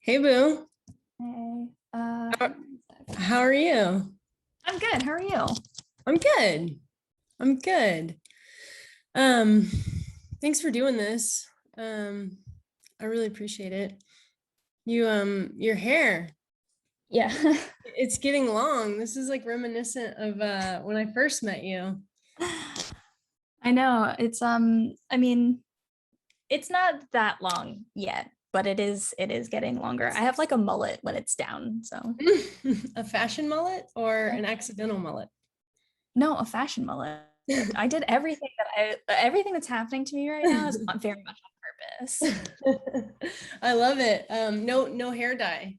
Hey Boo, Hey, how, how are you? I'm good. How are you? I'm good. I'm good. Um, Thanks for doing this. Um, I really appreciate it. Your hair, Yeah, it's getting long. This is like reminiscent of when I first met you. I know. I mean, it's not that long yet, but it is getting longer. I have like a mullet when it's down, so A fashion mullet or an accidental mullet? no, a fashion mullet. I did everything that's happening to me right now is very much on purpose. I love it. No hair dye,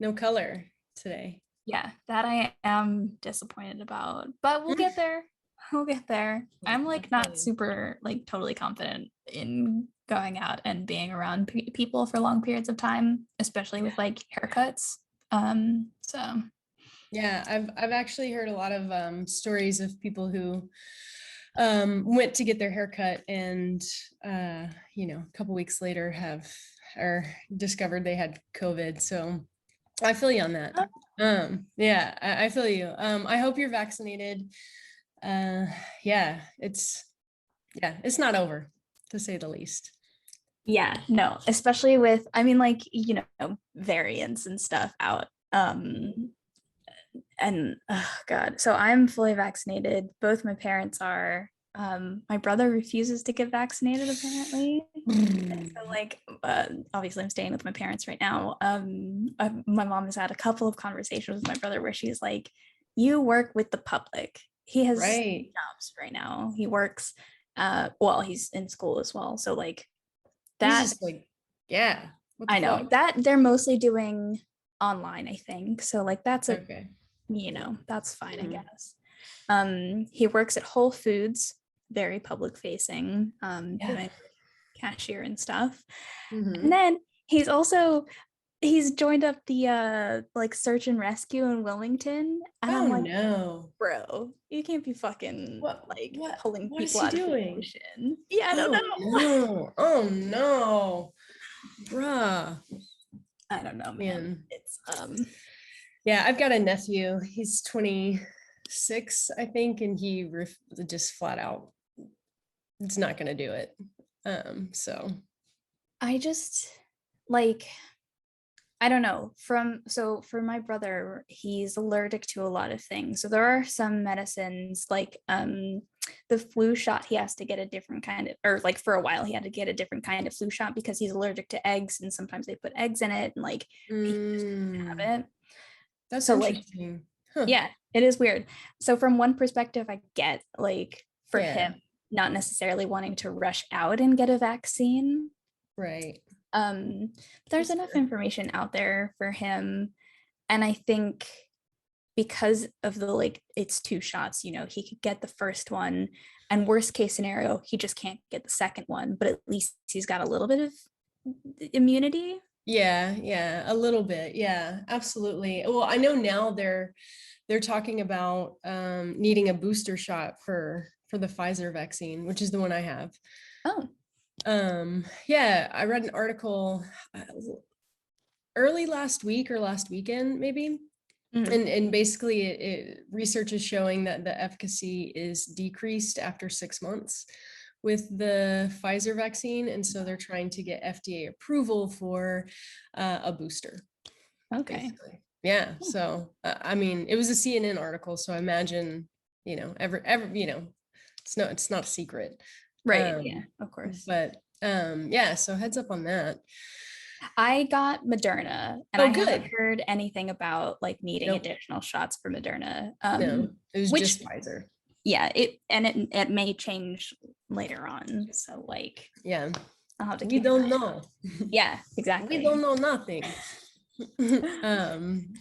no color today. Yeah, that I am disappointed about, but we'll get there. We'll get there. I'm I like feel not you. super like totally confident in going out and being around people for long periods of time, especially with like haircuts. So Yeah, I've actually heard a lot of stories of people who went to get their hair cut and a couple weeks later have or discovered they had COVID. So I feel you on that. Yeah, I feel you. I hope you're vaccinated. Uh, yeah, it's not over, to say the least. yeah, no, especially with I mean like, variants and stuff out. And oh God, so I'm fully vaccinated. Both my parents are. My brother refuses to get vaccinated apparently. So like obviously I'm staying with my parents right now. My mom has had a couple of conversations with my brother where she's like, you work with the public. He has Right. jobs right now. He works well, he's in school as well. So like He's that just like, yeah, what the I know fuck? that they're mostly doing online, I think. So like Okay. that's fine, I Mhm. guess. He works at Whole Foods, very public facing, Yeah. doing cashier and stuff. And Mhm. then he's joined up the like search and rescue in Wilmington. And Oh I'm like, no. bro, you can't be fucking like pulling What is people he out of the doing? ocean. Yeah, I don't Oh know. no. Oh no. Bruh. I don't know, man. Man. It's Yeah, I've got a nephew. He's 26, I think, and just flat out it's not gonna do it. So I just like I don't know. For my brother, he's allergic to a lot of things. So there are some medicines like the flu shot, he has to get a different kind of, or like for a while he had to get a different kind of flu shot because he's allergic to eggs and sometimes they put eggs in it and like he just can't mm, have it. that's So like interesting. Huh. yeah, it is weird. So from one perspective, I get like for him Yeah, not necessarily wanting to rush out and get a vaccine. right. Um, there's That's enough fair. information out there for him. And I think because of the like it's two shots, he could get the first one and worst case scenario, he just can't get the second one, but at least he's got a little bit of immunity. Yeah, a little bit. Yeah, absolutely. Well, I know now they're talking about needing a booster shot for the Pfizer vaccine, which is the one I have. Oh, Yeah, I read an article uh, early last week or last weekend, maybe. mhm. And basically research is showing that the efficacy is decreased after 6 months with the Pfizer vaccine. And so they're trying to get FDA approval for a booster, Okay. basically. Yeah. So, I mean, it was a CNN article. So I imagine, it's not a secret. Right, yeah, Um, of course. but yeah, so heads up on that. I got Moderna and I Oh, haven't good. heard anything about like needing Nope. additional shots for Moderna. No, it was Which just Pfizer. yeah, it may change later on. So like Yeah. I'll have to We keep an don't eye. know. Yeah, We don't exactly. know nothing. um,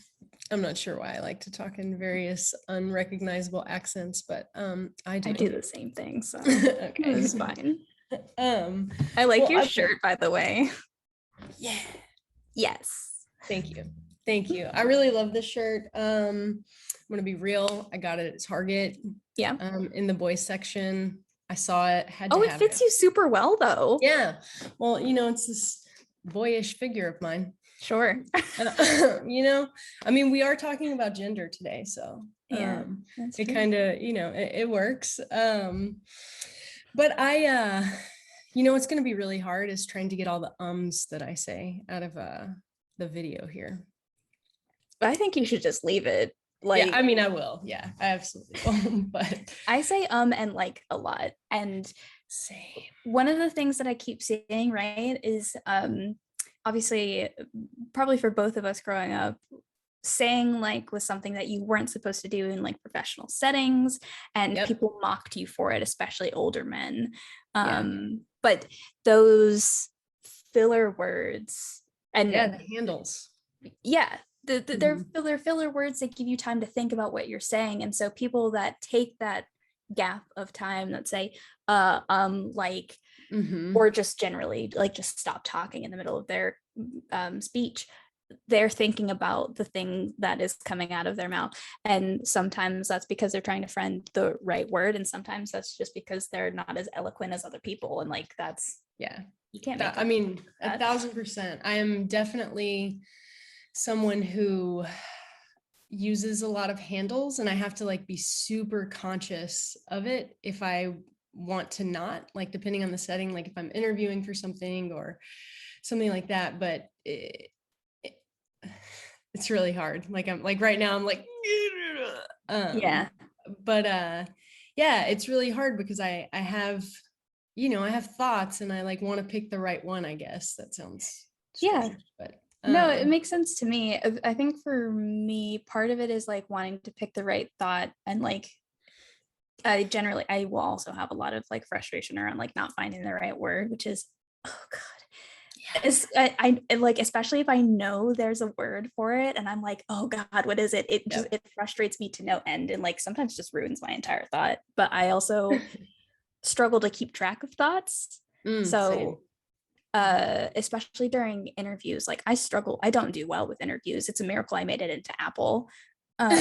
I'm not sure why I like to talk in various unrecognizable accents, but I I do do. the same thing, so Okay. it's fine. Um, I like well, your shirt, by the way. yeah, Yes. thank you. Thank you. I really love this shirt. I'm gonna be real. I got it at Target, Yeah. in the boys section. I saw it, had to Oh, it have fits it. you super well, though. Yeah. Well, it's this boyish figure of mine. Sure. You know, I mean, we are talking about gender today, so Yeah, that's it true. kind of, you know, it works. But you know, what's going to be really hard is trying to get all the ums that I say out of the video here. I think you should just leave it. Yeah, Like, I mean, I will. Yeah, I absolutely will. But I say and like a lot. And same. one of the things that I keep seeing, right, is obviously probably for both of us growing up, saying like was something that you weren't supposed to do in like professional settings, and Yep. people mocked you for it, especially older men. Yeah. But those filler words Yeah, and the handles. yeah, Mhm. they're filler words that give you time to think about what you're saying. And so people that take that gap of time that say like, Mhm. or just generally like just stop talking in the middle of their speech, they're thinking about the thing that is coming out of their mouth. And sometimes that's because they're trying to find the right word, and sometimes that's just because they're not as eloquent as other people, and like that's, Yeah. you can't That, make I up mean, that. 1,000%. I am definitely someone who uses a lot of handles, and I have to like be super conscious of it if I want to not, like, depending on the setting, like if I'm interviewing for something or something like that. But it, it's really hard. Like I'm like right now I'm like Yeah, but yeah, it's really hard because I have, you know, I have thoughts and I like want to pick the right one, I guess. That sounds yeah. strange, but No, it makes sense to me. I think for me, part of it is like wanting to pick the right thought, and like I will also have a lot of like frustration around like not finding the right word, which is, oh god. yeah. It's, like, especially if I know there's a word for it and I'm like, oh god, what is it? Yep. It frustrates me to no end, and like sometimes just ruins my entire thought. But I also struggle to keep track of thoughts. Same. So especially during interviews, like I don't do well with interviews. It's a miracle I made it into Apple. Um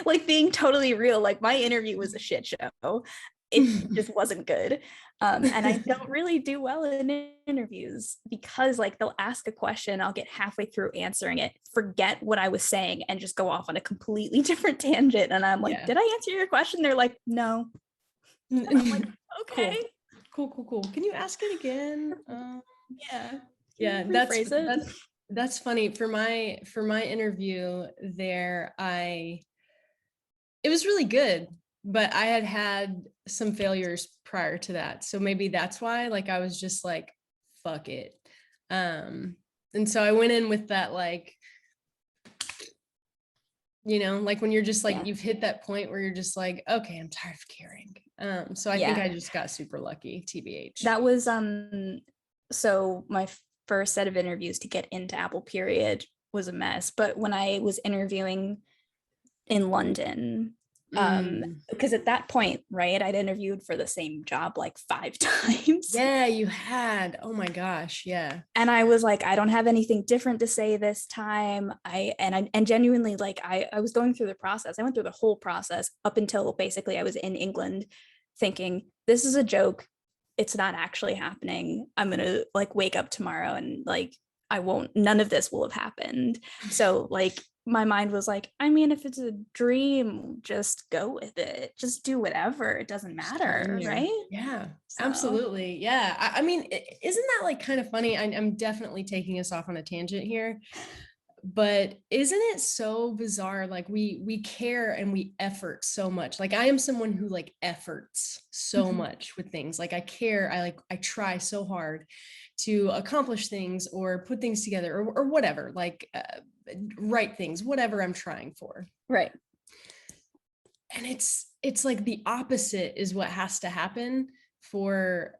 like, being totally real, like my interview was a shit show. It just wasn't good. And I don't really do well in interviews because like they'll ask a question, I'll get halfway through answering it, forget what I was saying, and just go off on a completely different tangent. And I'm like, Yeah. did I answer your question? They're like, no. And I'm like, Cool. okay, Cool. Can you ask it again? yeah. Can Yeah, you rephrase it? that's funny. For my interview there, it was really good, but I had had some failures prior to that. So maybe that's why, like, I was just like, fuck it. And so I went in with that, like, you know, like when you're just like, Yeah. you've hit that point where you're just like, okay, I'm tired of caring. So I think Yeah. I just got super lucky, TBH. That was so my first set of interviews to get into Apple period was a mess. But when I was interviewing in London, Mm. because at that point, right, I'd interviewed for the same job like 5 times. Yeah, you had. Oh my gosh. Yeah. And I was like, I don't have anything different to say this time. And genuinely, like, I was going through the process. I went through the whole process up until basically I was in England, thinking this is a joke. It's not actually happening. I'm gonna like wake up tomorrow and like I won't. None of this will have happened. So like my mind was like, I mean, if it's a dream, just go with it. Just do whatever. It doesn't matter, Surrender. right? Yeah, So absolutely. Yeah. I mean, isn't that like kind of funny? I'm definitely taking us off on a tangent here, but isn't it so bizarre? Like we care and we effort so much. Like I am someone who like efforts so much with things. Like I care. I try so hard to accomplish things or put things together or whatever, like write things, whatever I'm trying for. right. And it's like the opposite is what has to happen for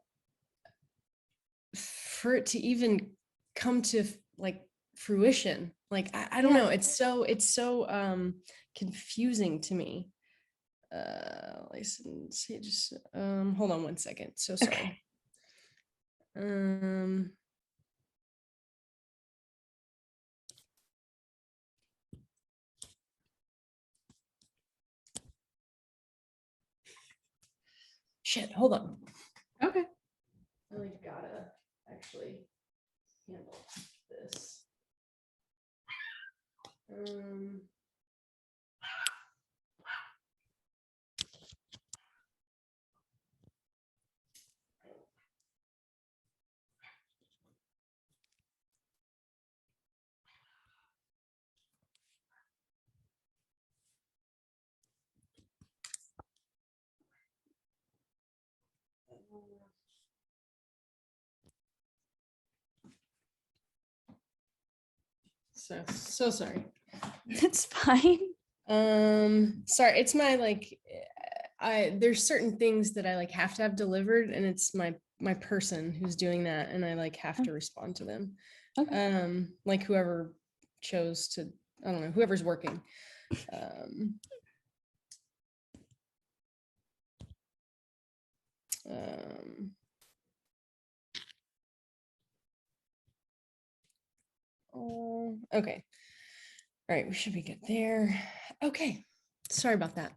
it to even come to like fruition. Like I don't Yeah. know, it's so confusing to me. License, just hold on one second, so Okay. sorry. um Shit, hold on. Okay. I like gotta actually handle this. So sorry. It's fine. Sorry, it's my like there's certain things that I like have to have delivered, and it's my person who's doing that, and I like have to respond to them. Okay. Like whoever chose to, I don't know, whoever's working. Um, um, oh, okay. All right, we should be good there. Okay. Sorry about that.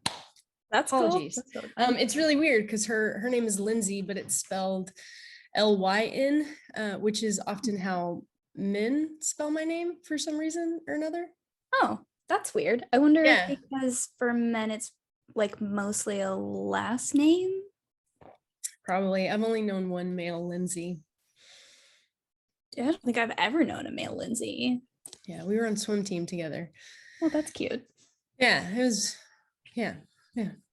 That's cool. Apologies. That's totally fine. It's really weird because her name is Lindsay, but it's spelled Lyn, which is often how men spell my name for some reason or another. Oh, that's weird. I wonder if Yeah. because for men it's like mostly a last name. Probably. I've only known one male Lindsay. I don't think I've ever known a male Lindsay. Yeah, we were on swim team together. Oh, that's cute. Yeah, it was, yeah,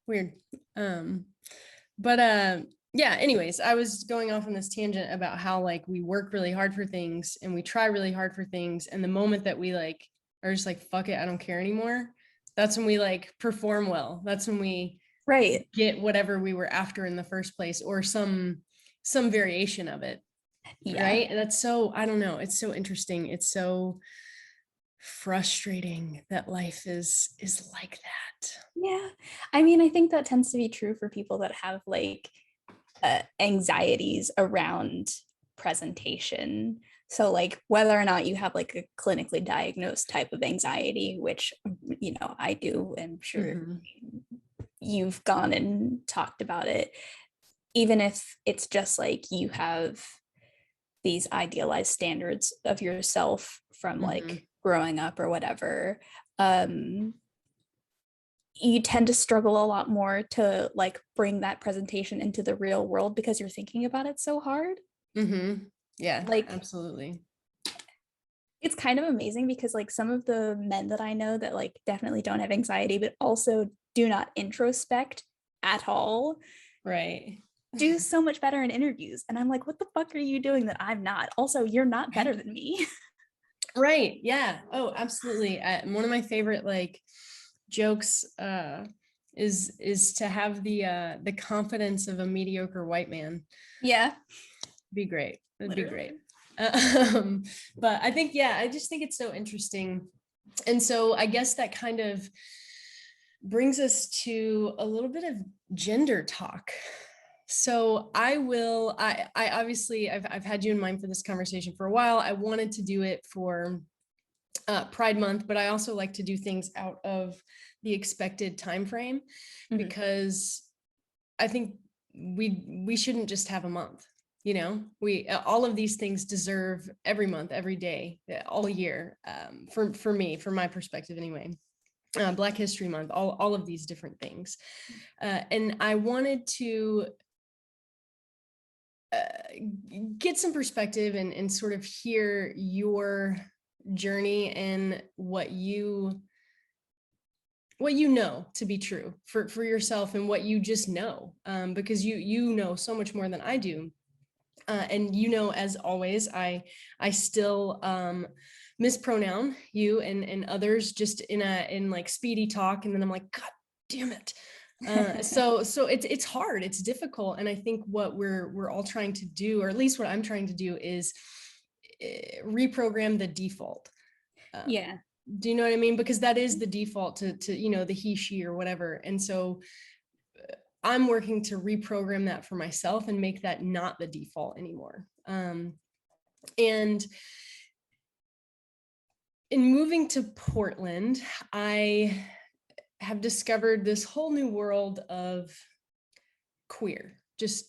weird. But yeah, anyways, I was going off on this tangent about how like we work really hard for things and we try really hard for things, and the moment that we like are just like, fuck it, I don't care anymore, that's when we like perform well. That's when we Right. get whatever we were after in the first place, or some variation of it. Yeah. Right. And that's so, I don't know, it's so interesting. It's so frustrating that life is like that. Yeah. I mean, I think that tends to be true for people that have like anxieties around presentation. So like whether or not you have like a clinically diagnosed type of anxiety, which I do, and I'm sure you've gone and talked about it, even if it's just like you have these idealized standards of yourself from like growing up or whatever, you tend to struggle a lot more to like bring that presentation into the real world because you're thinking about it so hard. Yeah, Like absolutely. it's kind of amazing because like some of the men that I know that like definitely don't have anxiety but also do not introspect at all, Right. do so much better in interviews. And I'm like, what the fuck are you doing that I'm not? Also, you're not better than me. Right. Yeah. Oh, absolutely. One of my favorite like jokes is to have the confidence of a mediocre white man. Yeah. Be great. That'd Literally. be great. But I think, yeah, I just think it's so interesting. And so I guess that kind of brings us to a little bit of gender talk. So I obviously I've had you in mind for this conversation for a while. I wanted to do it for Pride Month, but I also like to do things out of the expected time frame because I think we shouldn't just have a month. We all of these things deserve every month, every day, all year. For me, from my perspective, anyway. Black History Month, all of these different things, and I wanted to get some perspective and sort of hear your journey and what you know to be true for yourself and what you just know, because you know so much more than I do. And as always, I still mispronoun you and others just in like speedy talk, and then I'm like, God damn it. So it's hard, it's difficult, and I think what we're all trying to do, or at least what I'm trying to do, is reprogram the default. Yeah. Do you know what I mean? Because that is the default to the he, she, or whatever. And so I'm working to reprogram that for myself and make that not the default anymore. And in moving to Portland, I have discovered this whole new world of queer, just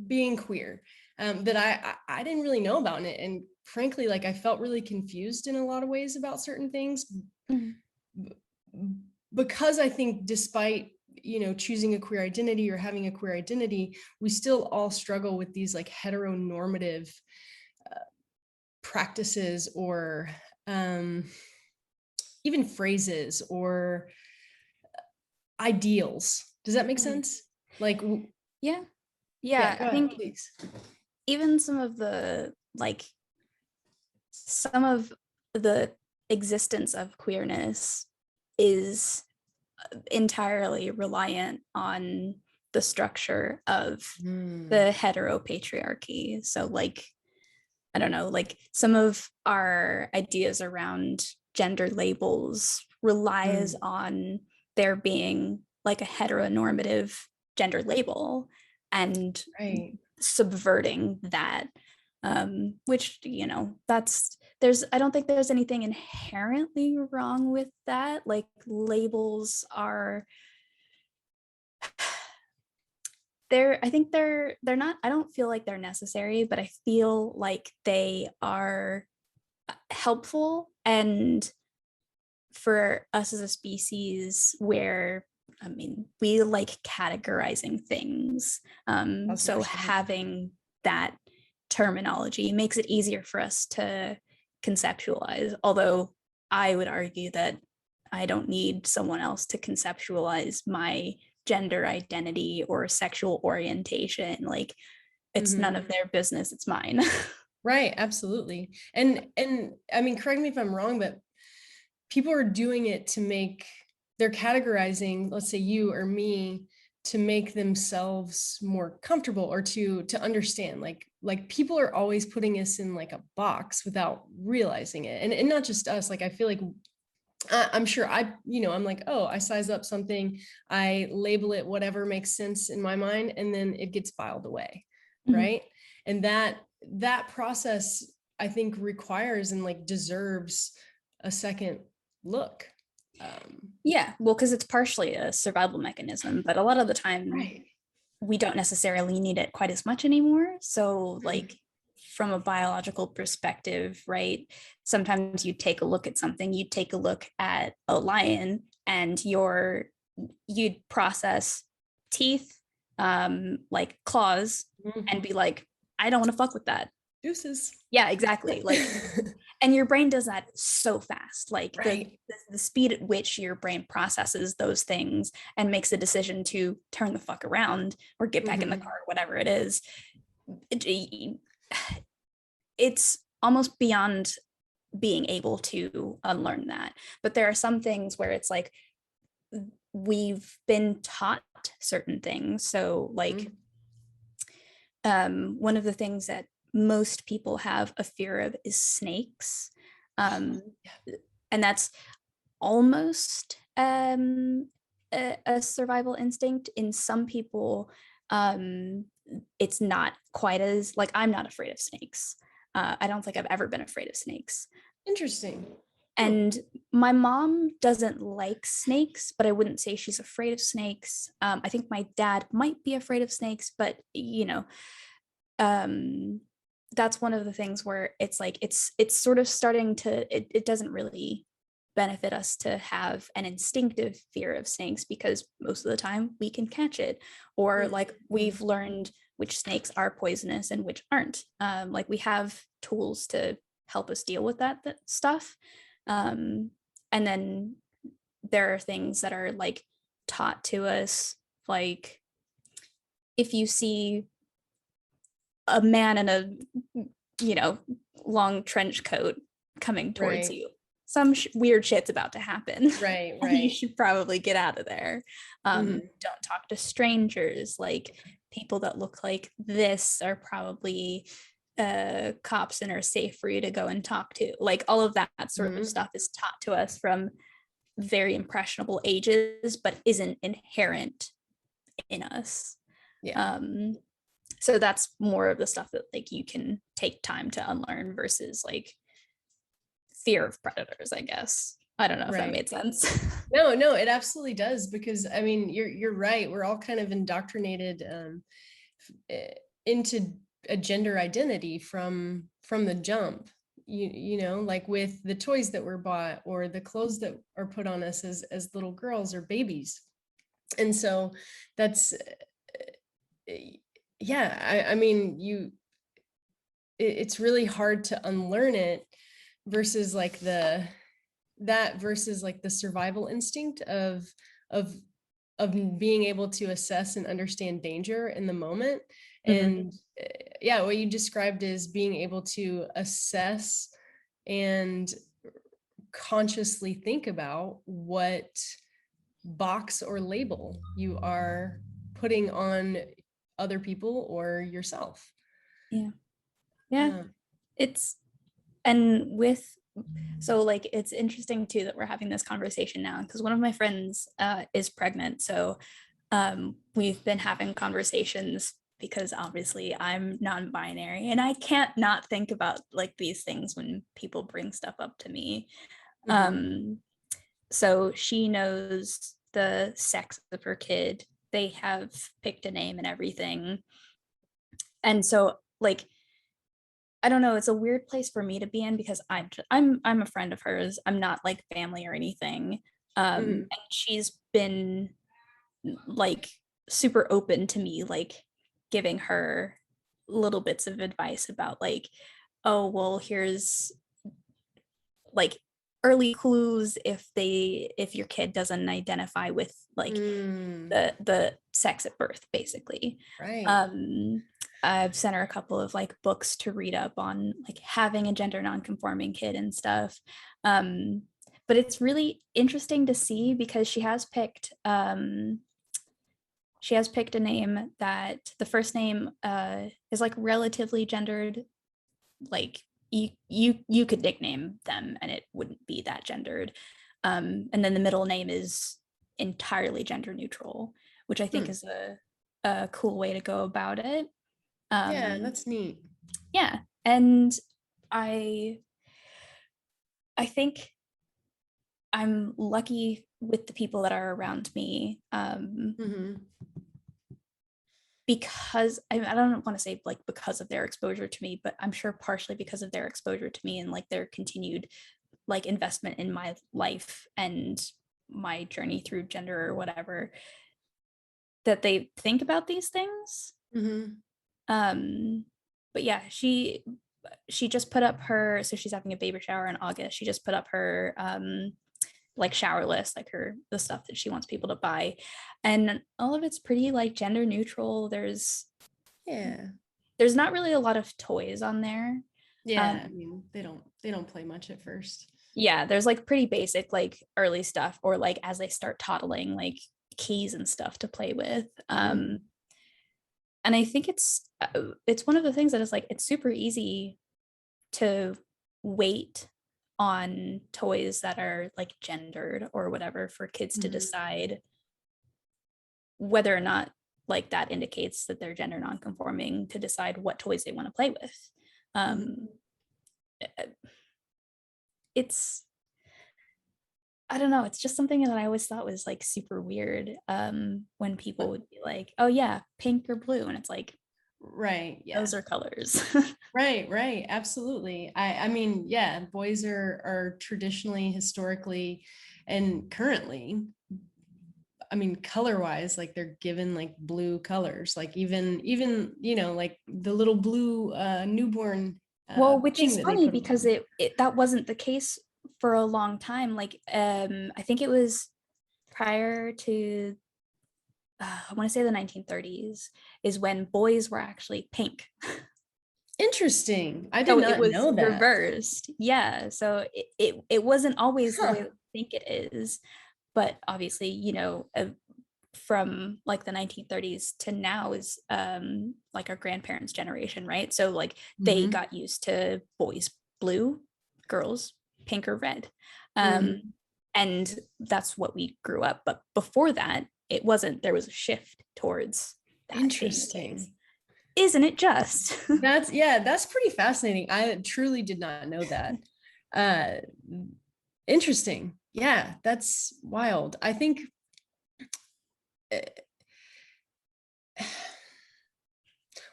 being queer, that I didn't really know about it. And frankly, like I felt really confused in a lot of ways about certain things, Mhm. B- because I think despite, choosing a queer identity or having a queer identity, we still all struggle with these like heteronormative practices or um, even phrases or ideals. Does that make Mhm. sense? Like, Yeah. yeah, Yeah. go I ahead, think please. even some of the existence of queerness is entirely reliant on the structure of Mm, the heteropatriarchy. So like, I don't know, like some of our ideas around gender labels relies mm, on there being like a heteronormative gender label and right. subverting that, which that's there's I don't think there's anything inherently wrong with that. Like labels are I think they're not, I don't feel like they're necessary, but I feel like they are helpful. And for us as a species, where I mean, we like categorizing things. So 1,000%. having that terminology makes it easier for us to conceptualize. Although I would argue that I don't need someone else to conceptualize my gender identity or sexual orientation. Like, it's none of their business, it's mine. Right, absolutely. And I mean, correct me if I'm wrong, but people are doing it to make, they're categorizing, let's say you or me, to make themselves more comfortable or to understand. Like people are always putting us in like a box without realizing it. And not just us, like I feel like I'm sure I'm like, oh, I size up something, I label it whatever makes sense in my mind, and then it gets filed away, Mhm. right? And that process, I think, requires and like deserves a second look. Yeah, well, because it's partially a survival mechanism, but a lot of the time Right. we don't necessarily need it quite as much anymore. So, Mm, like, from a biological perspective, right? Sometimes you take a look at something, you take a look at a lion, and you'd process teeth, like claws, and mhm. be like, I don't want to fuck with that. Deuces. Yeah, exactly. Like, and your brain does that so fast. Like Right. the speed at which your brain processes those things and makes a decision to turn the fuck around or get back in the Mhm. car, whatever it is, it's almost beyond being able to unlearn that. But there are some things where it's like we've been taught certain things. So like, Mhm. one of the things that most people have a fear of is snakes. Um, Yeah. and that's almost a survival instinct. In some people, um, it's not quite as, like, I'm not afraid of snakes. I don't think I've ever been afraid of snakes. Interesting. Hmm. And my mom doesn't like snakes, but I wouldn't say she's afraid of snakes. I think my dad might be afraid of snakes, but um, that's one of the things where it's like it's sort of starting to, it doesn't really benefit us to have an instinctive fear of snakes because most of the time we can catch it, or like Mhm. we've learned which snakes are poisonous and which aren't. Like we have tools to help us deal with that stuff. um, and then there are things that are like taught to us, like if you see a man in a you know long trench coat coming towards Right. you, some weird shit's about to happen. Right. And you Right. should probably get out of there. Mhm. Don't talk to strangers. Like people that look like this are probably cops and are safe for you to go and talk to. Like all of that sort of Mhm. stuff is taught to us from very impressionable ages but isn't inherent in us. Yeah. um so that's more of the stuff that like you can take time to unlearn versus like fear of predators, I guess. I don't know if that Right. made sense. No, no, it absolutely does, because I mean, you're right. We're all kind of indoctrinated into a gender identity from the jump, you know, like with the toys that were bought or the clothes that are put on us as little girls or babies. And so that's, yeah, I mean, it's really hard to unlearn it versus like versus like the survival instinct of being able to assess and understand danger in the moment. Mhm. And yeah, what you described is being able to assess and consciously think about what box or label you are putting on other people or yourself. Yeah. Yeah. Yeah. It's and with so like it's interesting too that we're having this conversation now because one of my friends is pregnant. So we've been having conversations because obviously I'm non-binary and I can't not think about like these things when people bring stuff up to me. Mhm. So she knows the sex of her kid. They have picked a name and everything. And so like I don't know, it's a weird place for me to be in because I'm a friend of hers. I'm not like family or anything. Mhm. And she's been like super open to me like giving her little bits of advice about like, oh, well, here's like early clues if your kid doesn't identify with like Mm, the sex at birth basically. right. um I've sent her a couple of like books to read up on like having a gender nonconforming kid and stuff. But it's really interesting to see because she has picked a name that the first name is like relatively gendered, like you could nickname them and it wouldn't be that gendered. And then the middle name is entirely gender neutral, which I think Hmm. is a cool way to go about it. Yeah, um that's neat. yeah, and i I think I'm lucky with the people that are around me, Mhm. because I don't want to say like because of their exposure to me, but I'm sure partially because of their exposure to me and like their continued like investment in my life and my journey through gender or whatever, that they think about these things. Mhm. um but yeah, she just put up her, so she's having a baby shower in August. She just put up her like shower list, like her the stuff that she wants people to buy, and all of it's pretty like gender neutral. Yeah. There's not really a lot of toys on there. Yeah, I um mean, they don't play much at first. yeah, there's like pretty basic like early stuff, or like as they start toddling, like keys and stuff to play with. Mhm. And I think it's one of the things that is like it's super easy to wait on toys that are like gendered or whatever for kids to Mhm. decide whether or not like that indicates that they're gender nonconforming, to decide what toys they want to play with. Mhm. um it's I don't know, it's just something that I always thought was like super weird, when people But would be like, oh yeah, pink or blue, and it's like right, yeah. those are colors. Right, right, absolutely. I mean, yeah, boys are traditionally, historically, and currently, I mean, color wise, like they're given like blue colors, like even, you know, like the little blue newborn Well, which thing is that they funny put on because them. it that wasn't the case for a long time. Like I think it was prior to I want to say the 1930s is when boys were actually pink. Interesting. I did So it not was know that. reversed. Yeah. So it wasn't always the way Huh. that we think it is. But obviously, from like the 1930s to now is like our grandparents' generation, right? So like they Hmm. got used to boys blue, girls pink or red. Um, Hmm. and that's what we grew up. But before that, it wasn't, there was a shift towards that being the case. Interesting. Isn't it just? Yeah, that's pretty fascinating. I truly did not know that. Uh Interesting. Yeah, that's wild. I think uh,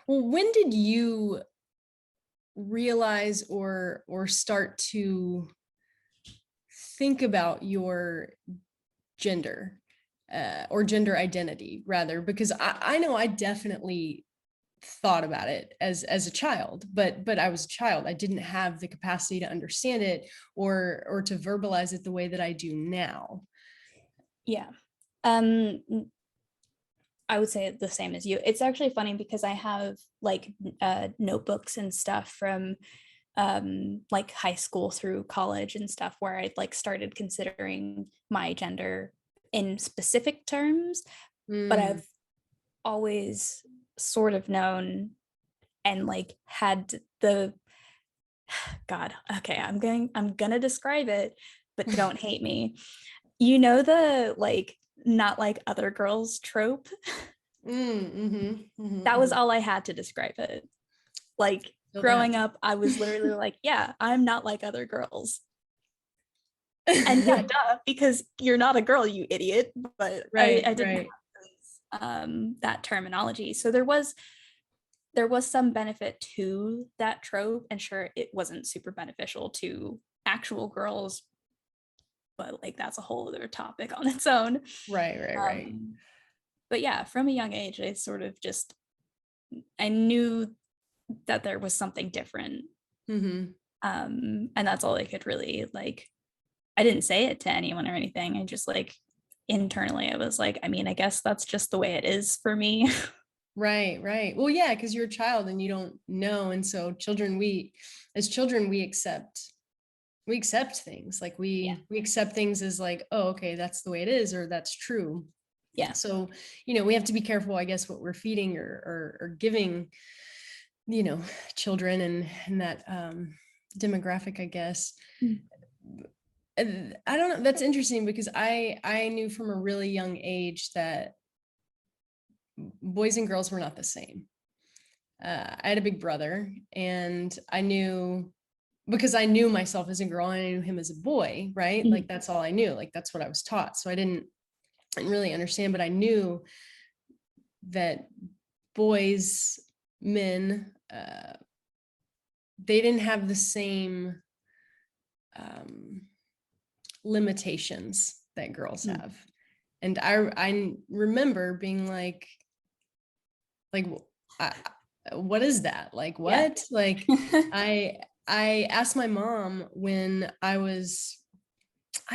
well, when did you realize or start to think about your gender, or gender identity rather, because I know I definitely thought about it as a child, but I was a child. I didn't have the capacity to understand it or to verbalize it the way that I do now. Yeah. I would say the same as you. It's actually funny because I have like notebooks and stuff from like high school through college and stuff where I like started considering my gender in specific terms, but Mm. I've always sort of known and like had the God, okay, I'm gonna describe it, but don't hate me. You know the like not like other girls trope? That was Mm-hmm. all I had to describe it. Like Feel that. growing up, I was literally like, yeah, I'm not like other girls. And yeah, duh, because you're not a girl, you idiot. But I Right, didn't right. have that terminology. So there was some benefit to that trope. And sure, it wasn't super beneficial to actual girls, but like that's a whole other topic on its own. Right, right, right. Um, but yeah, from a young age, I sort of just I knew that there was something different. Mm-hmm. And that's all I could really like. I didn't say it to anyone or anything. I just like internally, I was like, I mean, I guess that's just the way it is for me. Right, right. Well, yeah, because you're a child and you don't know. And so as children, we accept things. Like Yeah. we accept things as like, oh, okay, that's the way it is, or that's true. Yeah. So, we have to be careful, I guess, what we're feeding or giving, children and that demographic, I guess. Mm. And I don't know. That's interesting because I knew from a really young age that boys and girls were not the same. I had a big brother, and I knew because I knew myself as a girl and I knew him as a boy, right? Like Mhm. that's all I knew. Like that's what I was taught. So I didn't really understand, but I knew that boys, men, they didn't have the same um, limitations that girls Mm. have. And I remember being like I, what is that? Like Yeah. what? Like I I asked my mom when I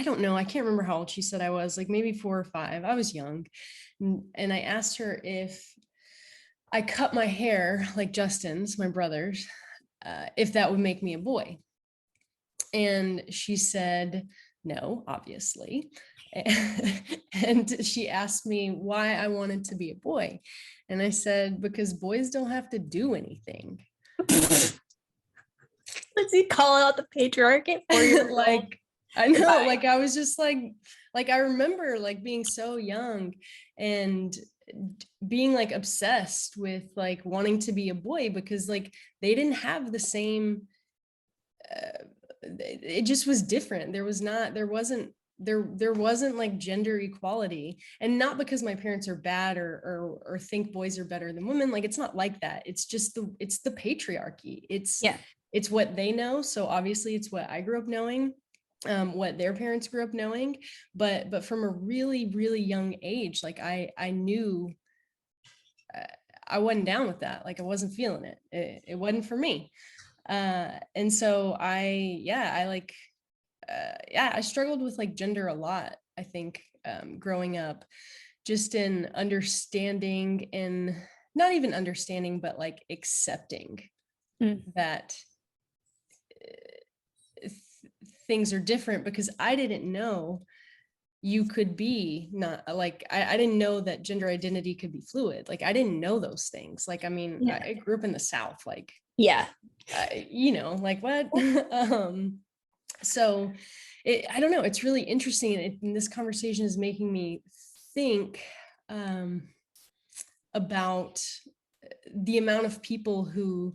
don't know, I can't remember how old she said I was, like maybe 4 or 5. I was young. And I asked her if I cut my hair like Justin's, my brother's, if that would make me a boy. And she said, no, obviously. And she asked me why I wanted to be a boy. And I said, because boys don't have to do anything. Let's see, calling out the patriarchy for your old. Like, I know, Goodbye. like I was just like I remember like being so young and being like obsessed with like wanting to be a boy because like they didn't have the same it just was different. There wasn't like gender equality, and not because my parents are bad or think boys are better than women. Like it's not like that. It's just it's the patriarchy. Yeah. It's what they know. So obviously it's what I grew up knowing, what their parents grew up knowing, but from a really, really young age, like I knew I wasn't down with that. Like I wasn't feeling it. It wasn't for me. And so I struggled with like gender a lot, I think, growing up, just in understanding and not even understanding, but like accepting Mm. that things are different because I didn't know you could be not like I didn't know that gender identity could be fluid. Like I didn't know those things. Like I mean, Yeah. I grew up in the South, like Yeah. like what? So I don't know, it's really interesting, and this conversation is making me think about the amount of people who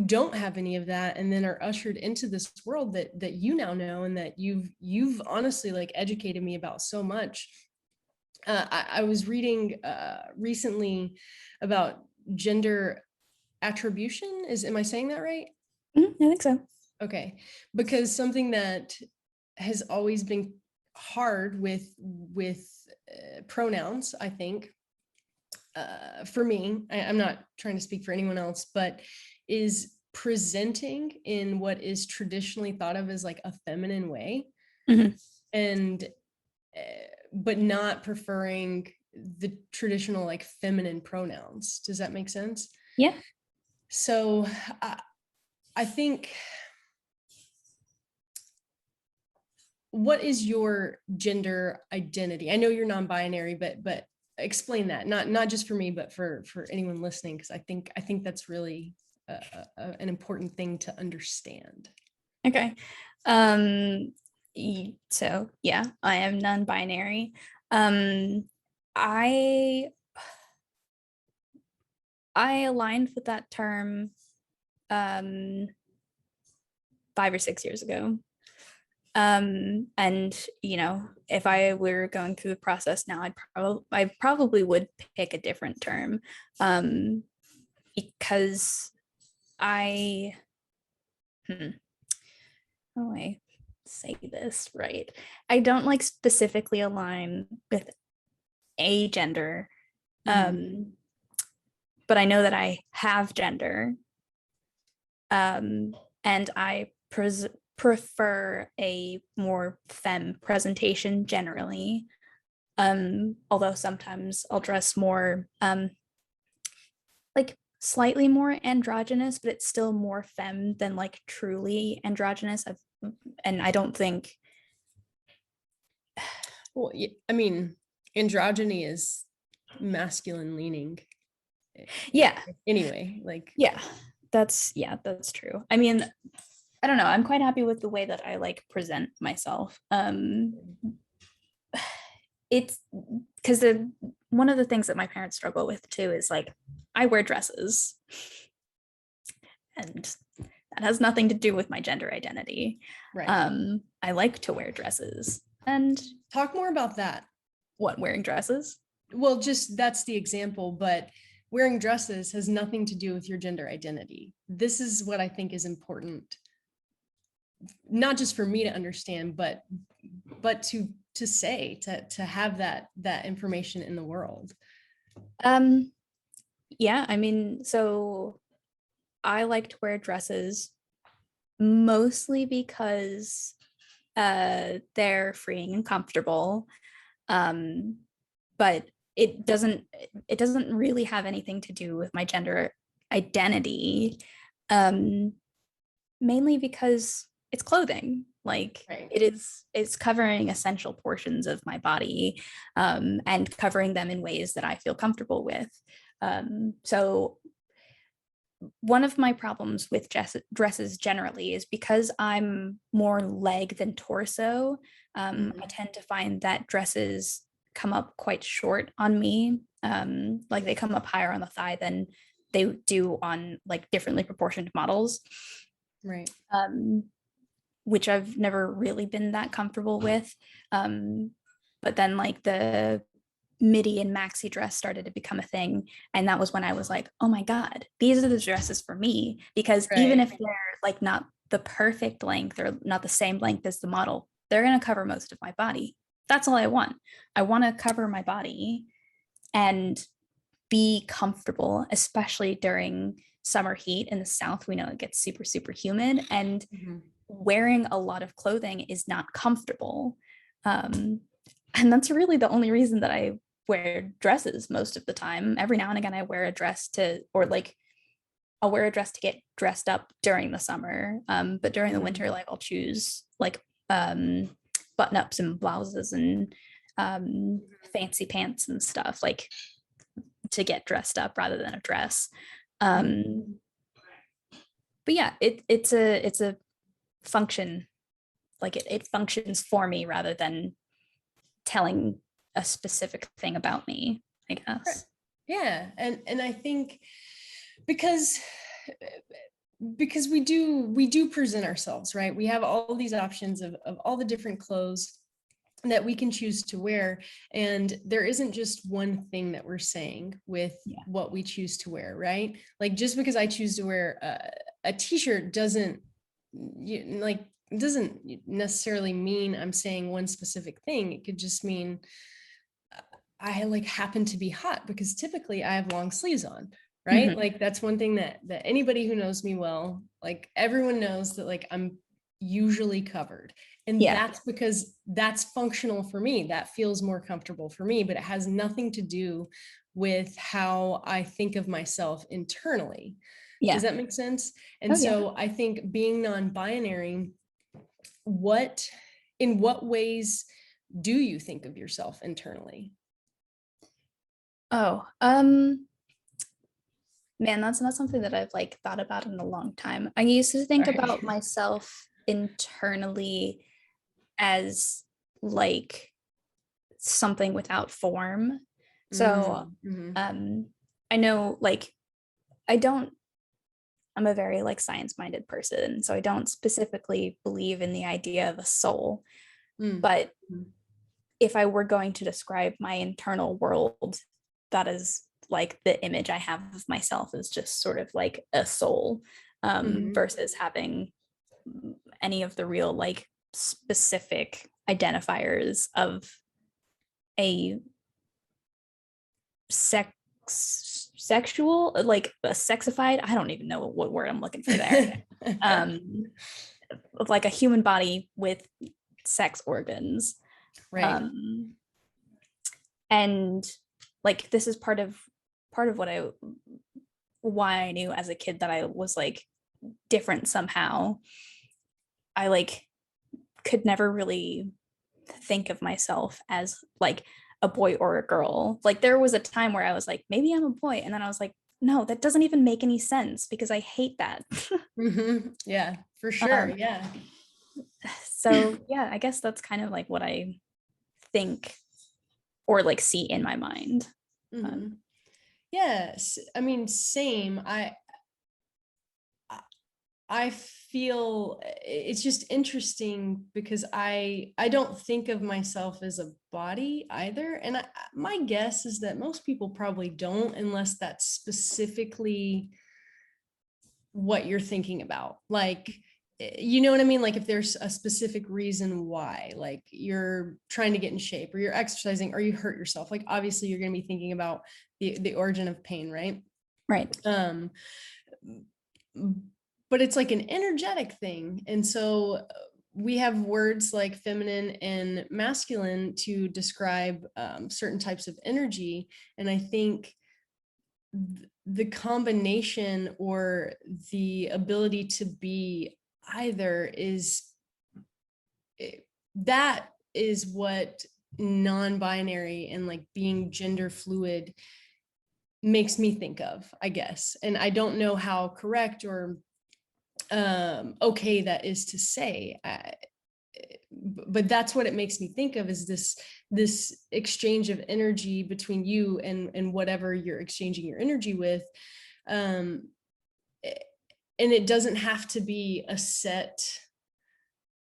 don't have any of that and then are ushered into this world that you now know and that you've honestly like educated me about so much. I was reading recently about gender attribution. Am I saying that right? I think so. Okay, because something that has always been hard with pronouns, I think, for me, I'm not trying to speak for anyone else, but is presenting in what is traditionally thought of as like a feminine way, Mhm. and but not preferring the traditional like feminine pronouns. Does that make sense? Yeah. So I think, what is your gender identity? I know you're non-binary, but explain that, not just for me, but for anyone listening, because I think that's really an important thing to understand. Okay. So yeah, I am non-binary. I I aligned with that term um 5 or 6 years ago. And if I were going through the process now, I probably would pick a different term. Because I how do I say this right? I don't like specifically align with a gender. Mhm. But I know that I have gender. And I prefer a more femme presentation generally. Although sometimes I'll dress more like slightly more androgynous, but it's still more femme than like truly androgynous. And I don't think Well, I mean, androgyny is masculine leaning. yeah, Anyway, like, that's true. I mean, I don't know. I'm quite happy with the way that I like present myself. It's because one of the things that my parents struggle with too is like I wear dresses, and that has nothing to do with my gender identity. right. I like to wear dresses. And Talk more about that. what, wearing dresses? Well, just that's the example, but wearing dresses has nothing to do with your gender identity. This is what I think is important, not just for me to understand, but to say, to have that information in the world. Um, yeah, I mean, so I like to wear dresses mostly because they're freeing and comfortable. Um, but it doesn't really have anything to do with my gender identity. Um, Mainly because it's clothing. Like Right. it's covering essential portions of my body, and covering them in ways that I feel comfortable with. So one of my problems with dresses generally is because I'm more leg than torso. I tend to find that dresses come up quite short on me. Like they come up higher on the thigh than they do on like differently proportioned models, Right. um, which I've never really been that comfortable with. But then like the midi and maxi dress started to become a thing, and that was when I was like, oh my god, these are the dresses for me. Because even Right. if they're like not the perfect length or not the same length as the model, they're going to cover most of my body. That's all I want. I want to cover my body and be comfortable, especially during summer heat in the South. We know it gets super super humid, and Mhm. wearing a lot of clothing is not comfortable. um, and that's really the only reason that I wear dresses most of the time. Every now and again, I wear a dress or like I'll wear a dress to get dressed up during the summer. But during the winter, like I'll choose like button ups and blouses and fancy pants and stuff like to get dressed up rather than a dress. Um, but yeah, it's a function. Like it functions for me rather than telling a specific thing about me, I Right. guess. Yeah, and I think because because we do present ourselves, right? We have all these options of all the different clothes that we can choose to wear, and there isn't just one thing that we're saying with Yeah. what we choose to wear, right? Like just because I choose to wear a t-shirt doesn't like, it doesn't necessarily mean I'm saying one specific thing. It could just mean I like happen to be hot because typically I have long sleeves on, right? Mhm. Like that's one thing that anybody who knows me well, like everyone knows that like I'm usually covered. And Yeah. that's because that's functional for me. That feels more comfortable for me, but it has nothing to do with how I think of myself internally. Does Yeah. that make sense? And Oh yeah. so I think being non-binary, what in what ways do you think of yourself internally? Oh, man, that's not something that I've like thought about in a long time. I used to think Sorry. about myself internally as like something without form. So Mhm. um I know like I don't I'm a very like science-minded person, so I don't specifically believe in the idea of a soul. Mm. But Mhm. if I were going to describe my internal world, that is like the image I have of myself is just sort of like a soul, Mhm. versus having any of the real like specific identifiers of a sex sexual like a sexified, I don't even know what word I'm looking for there, um of like a human body with sex organs. Right. um and like this is part of what I why I knew as a kid that I was like different somehow. I like could never really think of myself as like a boy or a girl. Like there was a time where I was like, maybe I'm a boy. And then I was like, no, that doesn't even make any sense because I hate that. Yeah, for sure. um, Yeah. so yeah, I guess that's kind of like what I think or like see in my mind. Um, Mhm. Yes. I mean, same. I feel it's just interesting because I don't think of myself as a body either. And my guess is that most people probably don't unless that's specifically what you're thinking about. Like, you know what I mean? Like if there's a specific reason why, like you're trying to get in shape or you're exercising or you hurt yourself, like obviously you're going to be thinking about the origin of pain, right? right. Um, but it's like an energetic thing. And so we have words like feminine and masculine to describe certain types of energy. And I think the combination or the ability to be either is that is what non-binary and like being gender fluid makes me think of, I guess. And I don't know how correct or okay that is to say. But that's what it makes me think of, is this exchange of energy between you and whatever you're exchanging your energy with. um and it doesn't have to be a set,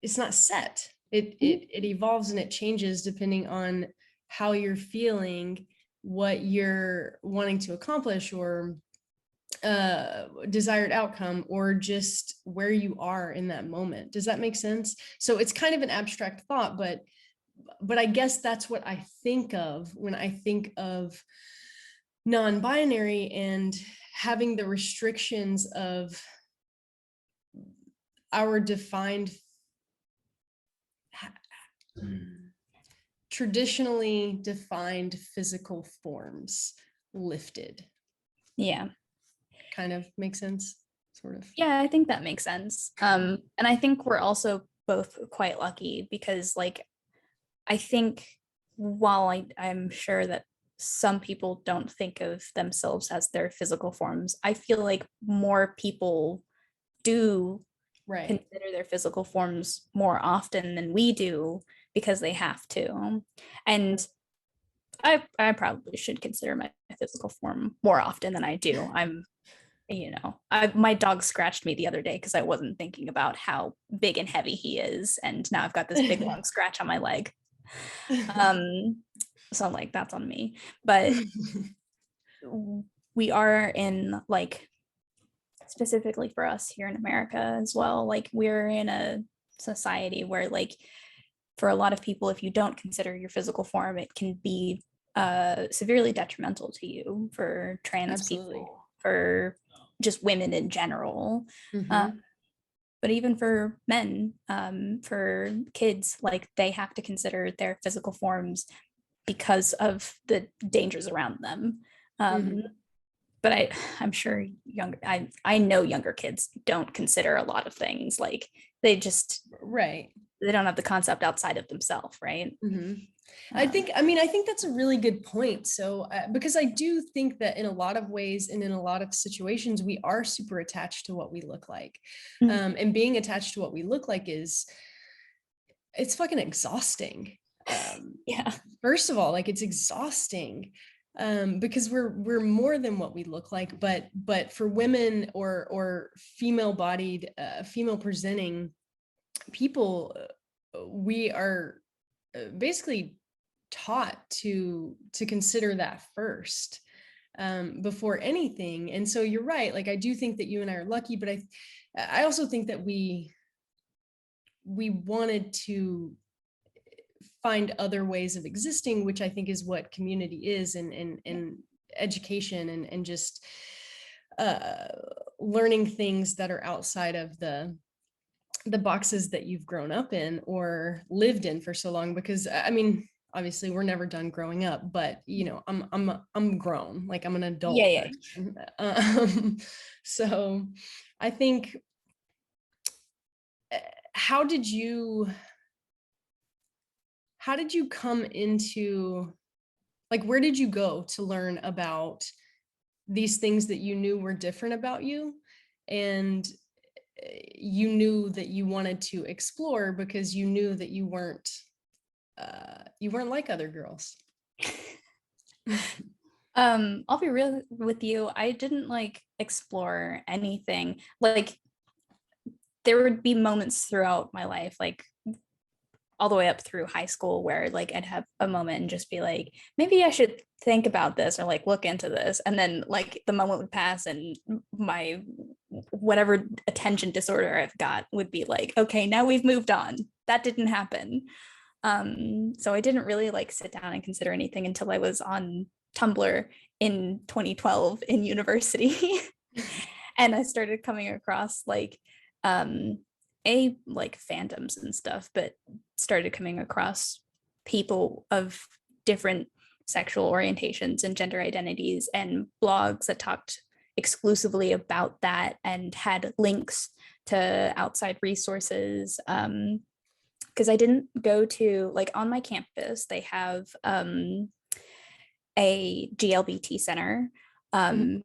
it's not set, it evolves and it changes depending on how you're feeling, what you're wanting to accomplish, or desired outcome, or just where you are in that moment. Does that make sense? So it's kind of an abstract thought, but I guess that's what I think of when I think of non-binary and having the restrictions of our defined, traditionally defined physical forms lifted. Yeah. Kind of makes sense, sort of. Yeah, I think that makes sense. And I think we're also both quite lucky because, like, I think while I'm sure that some people don't think of themselves as their physical forms, I feel like more people do Right. consider their physical forms more often than we do because they have to. And I probably should consider my physical form more often than I do. My dog scratched me the other day because I wasn't thinking about how big and heavy he is, and now I've got this big long scratch on my leg. So I'm like, that's on me. But we are in like specifically for us here in America as well. Like we're in a society where like for a lot of people, if you don't consider your physical form, it can be severely detrimental to you, for trans Absolutely. people, for just women in general. Mm-hmm. But even for men, for kids, like they have to consider their physical forms because of the dangers around them. Um, Mm-hmm. but I'm sure I know younger kids don't consider a lot of things. Like they just Right. they don't have the concept outside of themselves, right? Mm-hmm. Uh, I think that's a really good point. So, because I do think that in a lot of ways and in a lot of situations, we are super attached to what we look like. mm, And being attached to what we look like it's fucking exhausting. yeah. First of all, like it's exhausting because we're more than what we look like. But for women or female bodied, female presenting people, we are basically taught to consider that first before anything. And so you're right. Like I do think that you and I are lucky, but I also think that we wanted to find other ways of existing, which I think is what community is, and education, and just uh, learning things that are outside of the boxes that you've grown up in or lived in for so long. Because I mean, obviously we're never done growing up, but you know, I'm grown, like I'm an Yeah, adult yeah. person. So I think, uh, how did you how did you come into, like, where did you go to learn about these things that you knew were different about you, and you knew that you wanted to explore because you knew that you weren't like other girls? I'll be real with you. I didn't like explore anything. Like there would be moments throughout my life, like all the way up through high school, where like I'd have a moment and just be like, maybe I should think about this or like look into this. And then like the moment would pass and my whatever attention disorder I've got would be like, okay, now we've moved on. That didn't happen. So I didn't really like sit down and consider anything until I was on Tumblr in 2012 in university. And I started coming across like like fandoms and stuff, but started coming across people of different sexual orientations and gender identities, and blogs that talked exclusively about that and had links to outside resources. Because I didn't go to, like, on my campus they have a GLBT center. Mhm.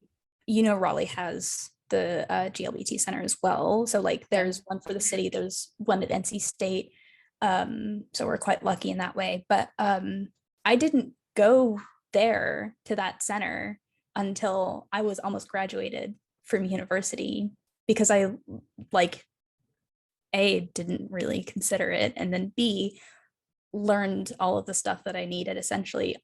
Raleigh has the GLBT center as well. So like Yeah. there's one for the city, there's one at NC State. So we're quite lucky in that way. But I didn't go there to that center until I was almost graduated from university, because I like A, didn't really consider it, and then B, learned all of the stuff that I needed essentially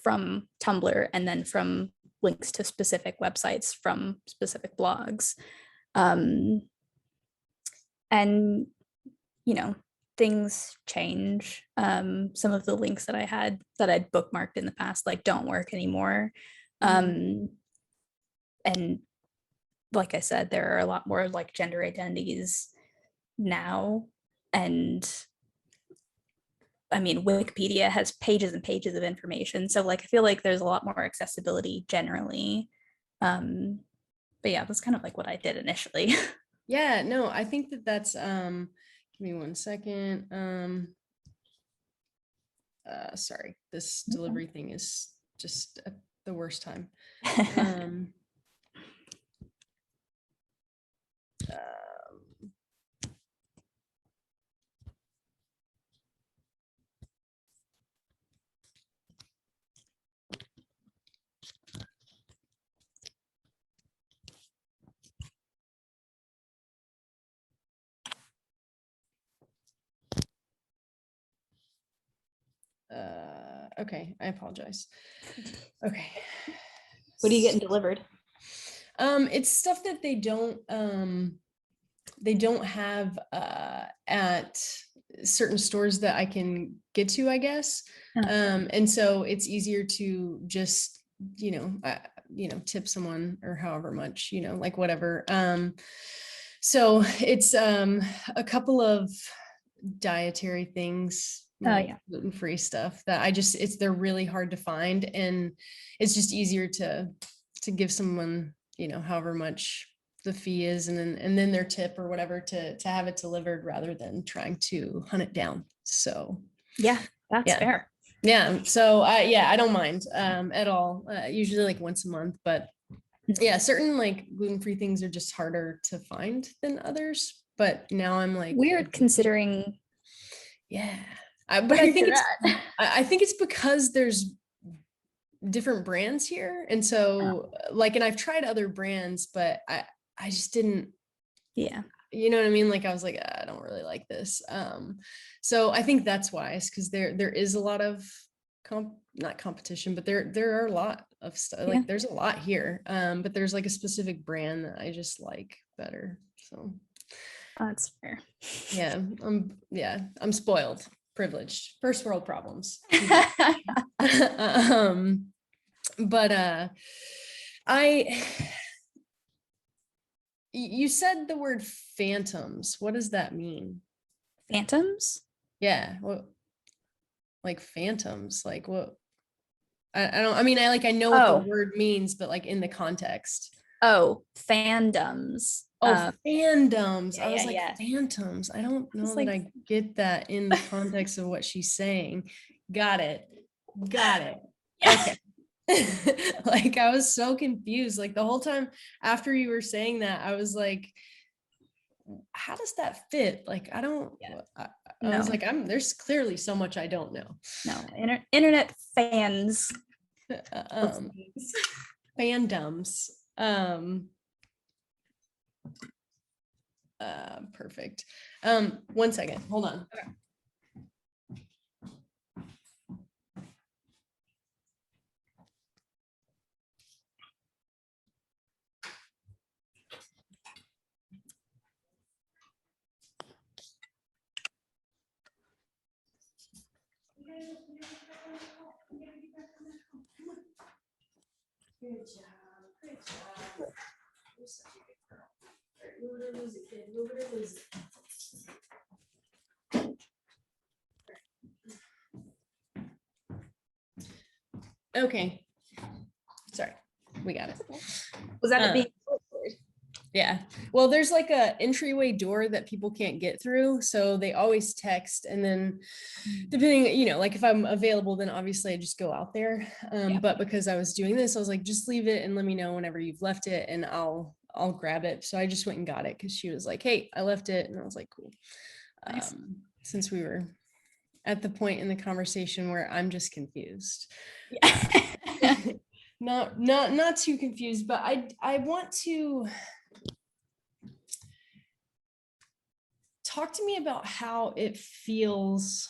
from Tumblr and then from links to specific websites from specific blogs. Um, and, you know, things change. Some of the links that I had that I'd bookmarked in the past, like, don't work anymore. Mhm. And like I said, there are a lot more like gender identities now. And I mean, Wikipedia has pages and pages of information. So like I feel like there's a lot more accessibility generally. Um, but yeah, that's kind of like what I did initially. Yeah, no, I think that that's give me one second. Sorry, this delivery thing is just at the worst time. Um um, okay, I apologize. Okay. What are you getting delivered? It's stuff that they don't have at certain stores that I can get to, I guess. And so it's easier to just, tip someone or however much, like whatever. So it's a couple of dietary things, like Yeah. gluten-free stuff that they're really hard to find, and it's just easier to give someone, however much the fee is, and then their tip or whatever to have it delivered rather than trying to hunt it down. So Yeah, that's yeah. fair. Yeah. So I don't mind at all. Usually like once a month, but yeah, certain like gluten-free things are just harder to find than others. But now I'm like, Weird considering yeah. But where I think you're it's at. I think it's because there's different brands here. And so like, and I've tried other brands, but I just didn't, Yeah. you know what I mean? Like I was like, I don't really like this. So I think that's why, is because there is a lot of not competition, but there are a lot of stuff. Yeah. Like there's a lot here. But there's like a specific brand that I just like better. So That's fair. yeah, I'm spoiled, privileged, first world problems. But I you said the word phantoms. What does that mean? Phantoms? Yeah, what, like phantoms, like what? I don't, I mean, I know what the Oh, word means, but like in the context. fandoms. Oh, fandoms. I was Yeah, like, yeah. phantoms. I don't know It's that like, I get that in the context of what she's saying. Got it. Got it. yeah. Okay. Like I was so confused. Like the whole time after you were saying that, I was like, how does that fit? Like, I don't, Yeah. I was No, like, there's clearly so much I don't know. no. Internet fans. Um, fandoms. Perfect. 1 second, hold on. Good job. Good job. You're such a good girl. All right, move it or lose it, kid. Move it or lose it. Okay. Sorry. We got it. Was that it being? Yeah. Well, there's like a entryway door that people can't get through. So they always text, and then depending, like if I'm available, then obviously I just go out there. Yeah. But because I was doing this, I was like, just leave it and let me know whenever you've left it, and I'll grab it. So I just went and got it because she was like, hey, I left it. And I was like, cool. Nice. Since we were at the point in the conversation where I'm just confused. Yeah. Not too confused, but I want to talk to me about how it feels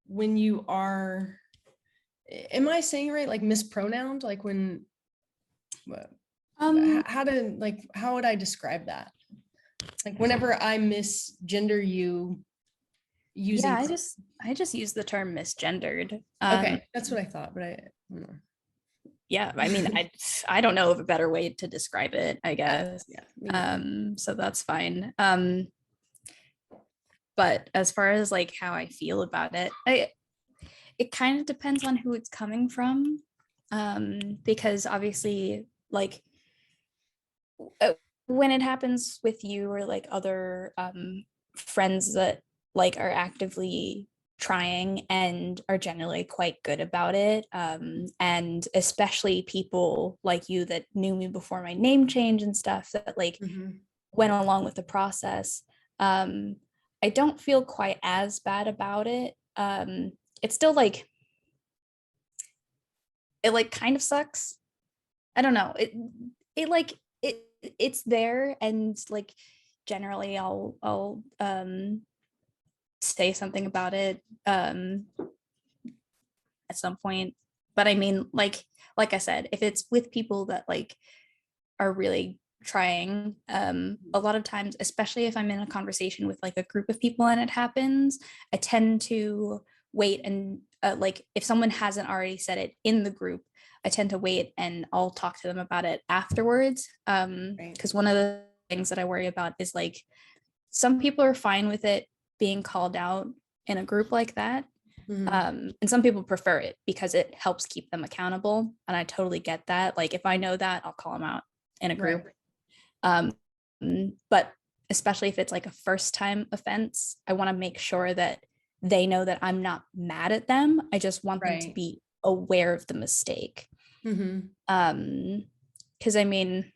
when you are, am I saying right, like mispronounced, like when how would I describe that, like whenever I misgender you using Yeah, I just use the term misgendered. okay, that's what I thought, but I don't know. Yeah, I mean, I don't know of a better way to describe it, I guess. Yeah. So that's fine. But as far as like how I feel about it, it kind of depends on who it's coming from. Because obviously, like when it happens with you or like other friends that like are actively trying and are generally quite good about it, and especially people like you that knew me before my name change and stuff that like went along with the process, I don't feel quite as bad about it. It's still like it like kind of sucks. I don't know, it like it's there, and like generally I'll say something about it at some point. But I mean, like I said, if it's with people that like are really trying. A lot of times, especially if I'm in a conversation with like a group of people and it happens, I tend to wait and like if someone hasn't already said it in the group, I tend to wait and I'll talk to them about it afterwards. Right. Because one of the things that I worry about is like some people are fine with it being called out in a group like that. And some people prefer it because it helps keep them accountable. And I totally get that. Like if I know that, I'll call them out in a group. Right. But especially if it's like a first time offense, I want to make sure that they know that I'm not mad at them. I just want them to be aware of the mistake. Because I mean,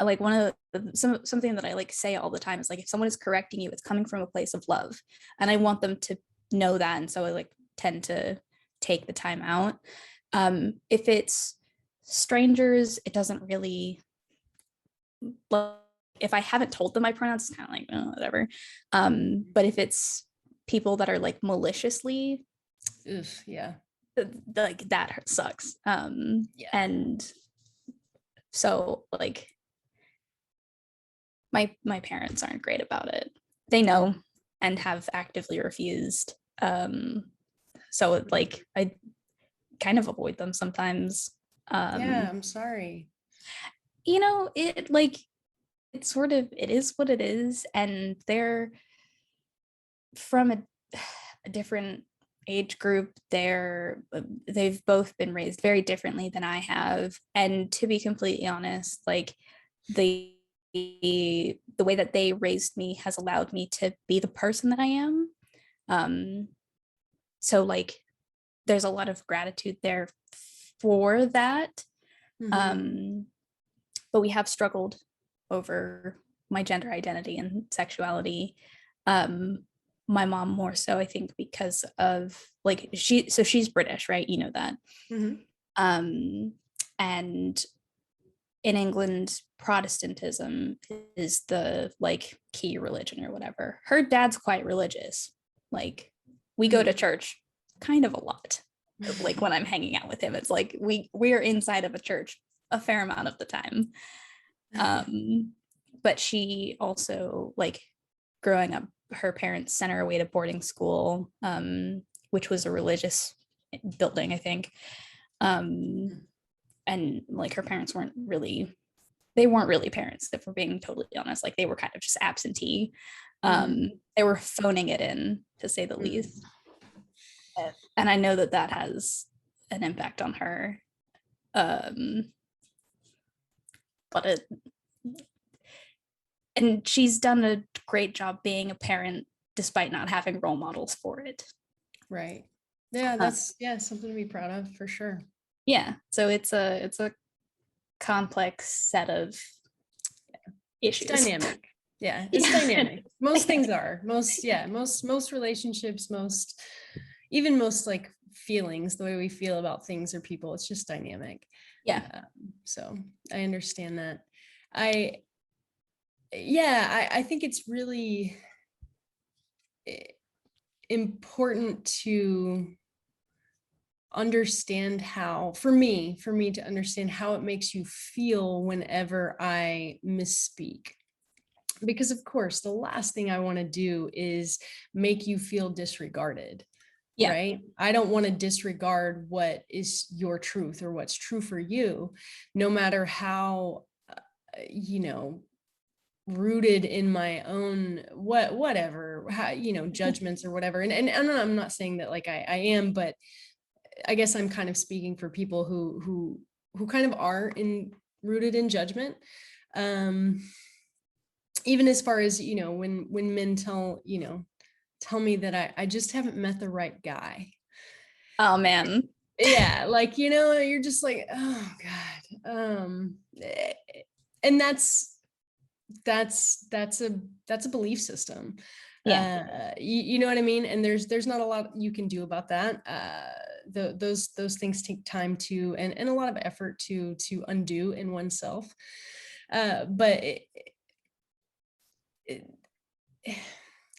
like one of something that I like say all the time is like if someone is correcting you, it's coming from a place of love, and I want them to know that. And so I like tend to take the time out. If it's strangers, it doesn't really. If I haven't told them my pronouns, it's kind of like whatever. But if it's people that are like maliciously, yeah, like that sucks. And so like my parents aren't great about it. They know and have actively refused. So like I kind of avoid them sometimes. Yeah, I'm sorry. You know, it like it's sort of it is what it is, and they're from a different age group. They've both been raised very differently than I have, and to be completely honest, like the way that they raised me has allowed me to be the person that I am. So like there's a lot of gratitude there for that. But we have struggled over my gender identity and sexuality. My mom more so, I think, because of like she's British, right? You know that. And in England, Protestantism is the like key religion or whatever. Her dad's quite religious. Like we go to church kind of a lot. Like when I'm hanging out with him, it's like we're inside of a church a fair amount of the time. But she also like growing up, her parents sent her away to boarding school, which was a religious building, I think. And like her parents weren't really parents, if we're being totally honest. Like they were kind of just absentee. They were phoning it in, to say the least. And I know that has an impact on her. But and she's done a great job being a parent despite not having role models for it. Right. Yeah, that's something to be proud of for sure. Yeah. So it's a complex set of issues. It's dynamic. Yeah, it's dynamic. Most things are. Most relationships, even most like feelings, the way we feel about things or people, it's just dynamic. Yeah. So I understand that. I think it's really important to understand how, for me to understand how it makes you feel whenever I misspeak. Because of course, the last thing I want to do is make you feel disregarded. Yeah. Right? I don't want to disregard what is your truth or what's true for you, no matter how, rooted in my own whatever, how, judgments or whatever. And I'm not saying that like I am, but I guess I'm kind of speaking for people who kind of are rooted in judgment. Even as far as, when men tell me that I just haven't met the right guy. Oh man. Yeah, like, you're just like, oh God. And that's a belief system. Yeah. You know what I mean? And there's not a lot you can do about that. Those things take time to and a lot of effort to undo in oneself. But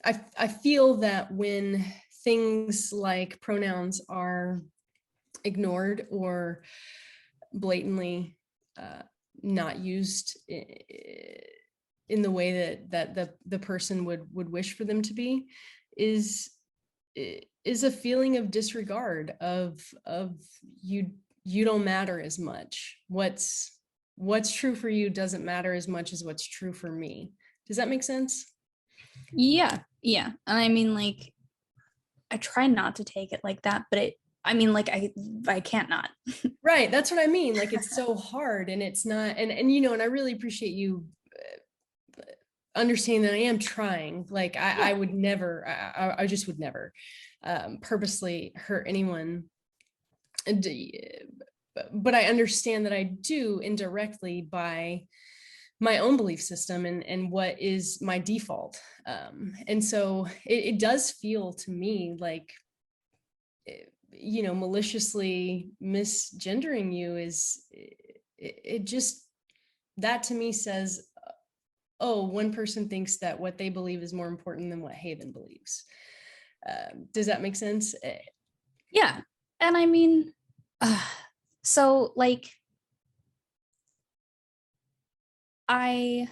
I feel that when things like pronouns are ignored or blatantly not used in the way that the person would wish for them to be is a feeling of disregard of you don't matter as much. What's true for you doesn't matter as much as what's true for me. Does that make sense? Yeah. And I mean, like, I try not to take it like that, but like I can't not. Right, that's what I mean. Like, it's so hard, and it's not, and you know, and I really appreciate you understanding that I am trying. Like, I would never, I just would never purposely hurt anyone. And, but I understand that I do indirectly by my own belief system and what is my default. And so it does feel to me like, you know, maliciously misgendering you is, it just, that to me says, oh, one person thinks that what they believe is more important than what Haven believes. Does that make sense? Yeah. And I mean, so like, I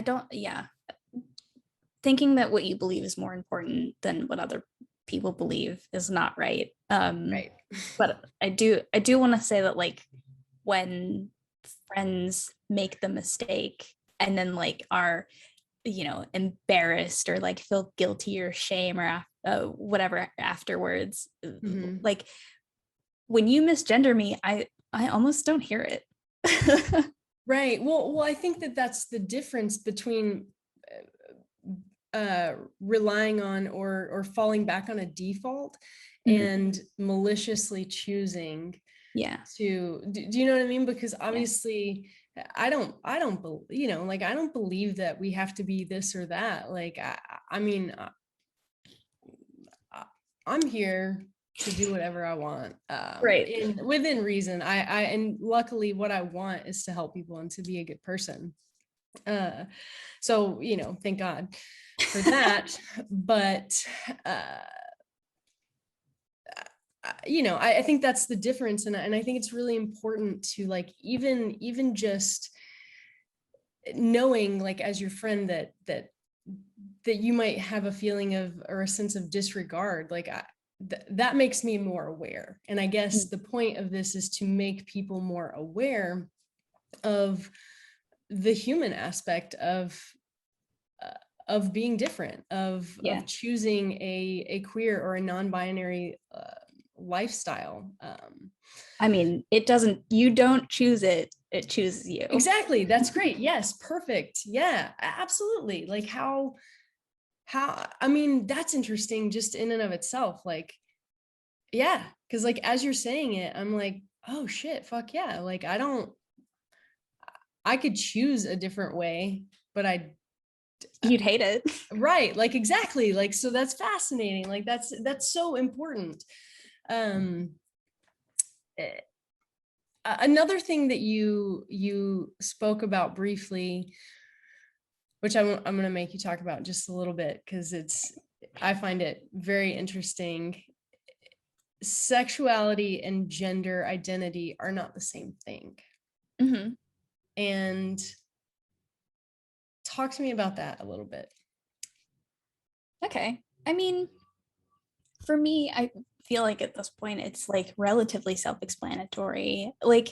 don't, yeah. Thinking that what you believe is more important than what other people believe is not right. Right. But I do want to say that, like, when friends make the mistake and then like are, you know, embarrassed or like feel guilty or shame or whatever afterwards, Mm-hmm. like when you misgender me, I almost don't hear it. Right. Well, I think that that's the difference between relying on or falling back on a default and maliciously choosing Yeah. to do you know what I mean? Because obviously I don't believe, you know, like, I don't believe that we have to be this or that. Like, I mean, I'm here to do whatever I want, Right. in within reason. And luckily what I want is to help people and to be a good person. So, you know, thank God for that. But you know, I think that's the difference, and I think it's really important to, like, even just knowing, like, as your friend, that you might have a feeling of, or a sense of disregard. Like, that makes me more aware. And I guess the point of this is to make people more aware of the human aspect of being different, of choosing a queer or a non-binary lifestyle. I mean, you don't choose it, it chooses you. Exactly. That's great. Yes, perfect. Yeah, absolutely. Like, how I mean, that's interesting just in and of itself. Like, yeah, because, like, as you're saying it, I'm like, oh shit, fuck yeah. Like, I could choose a different way, but You'd hate it. right, like, exactly. Like, so that's fascinating. Like, that's so important. um Another thing that you spoke about briefly, which I'm going to make you talk about just a little bit, because I find it very interesting. Sexuality and gender identity are not the same thing. Mm-hmm. And talk to me about that a little bit. Okay. I mean, for me, I feel like at this point it's like relatively self-explanatory. Like,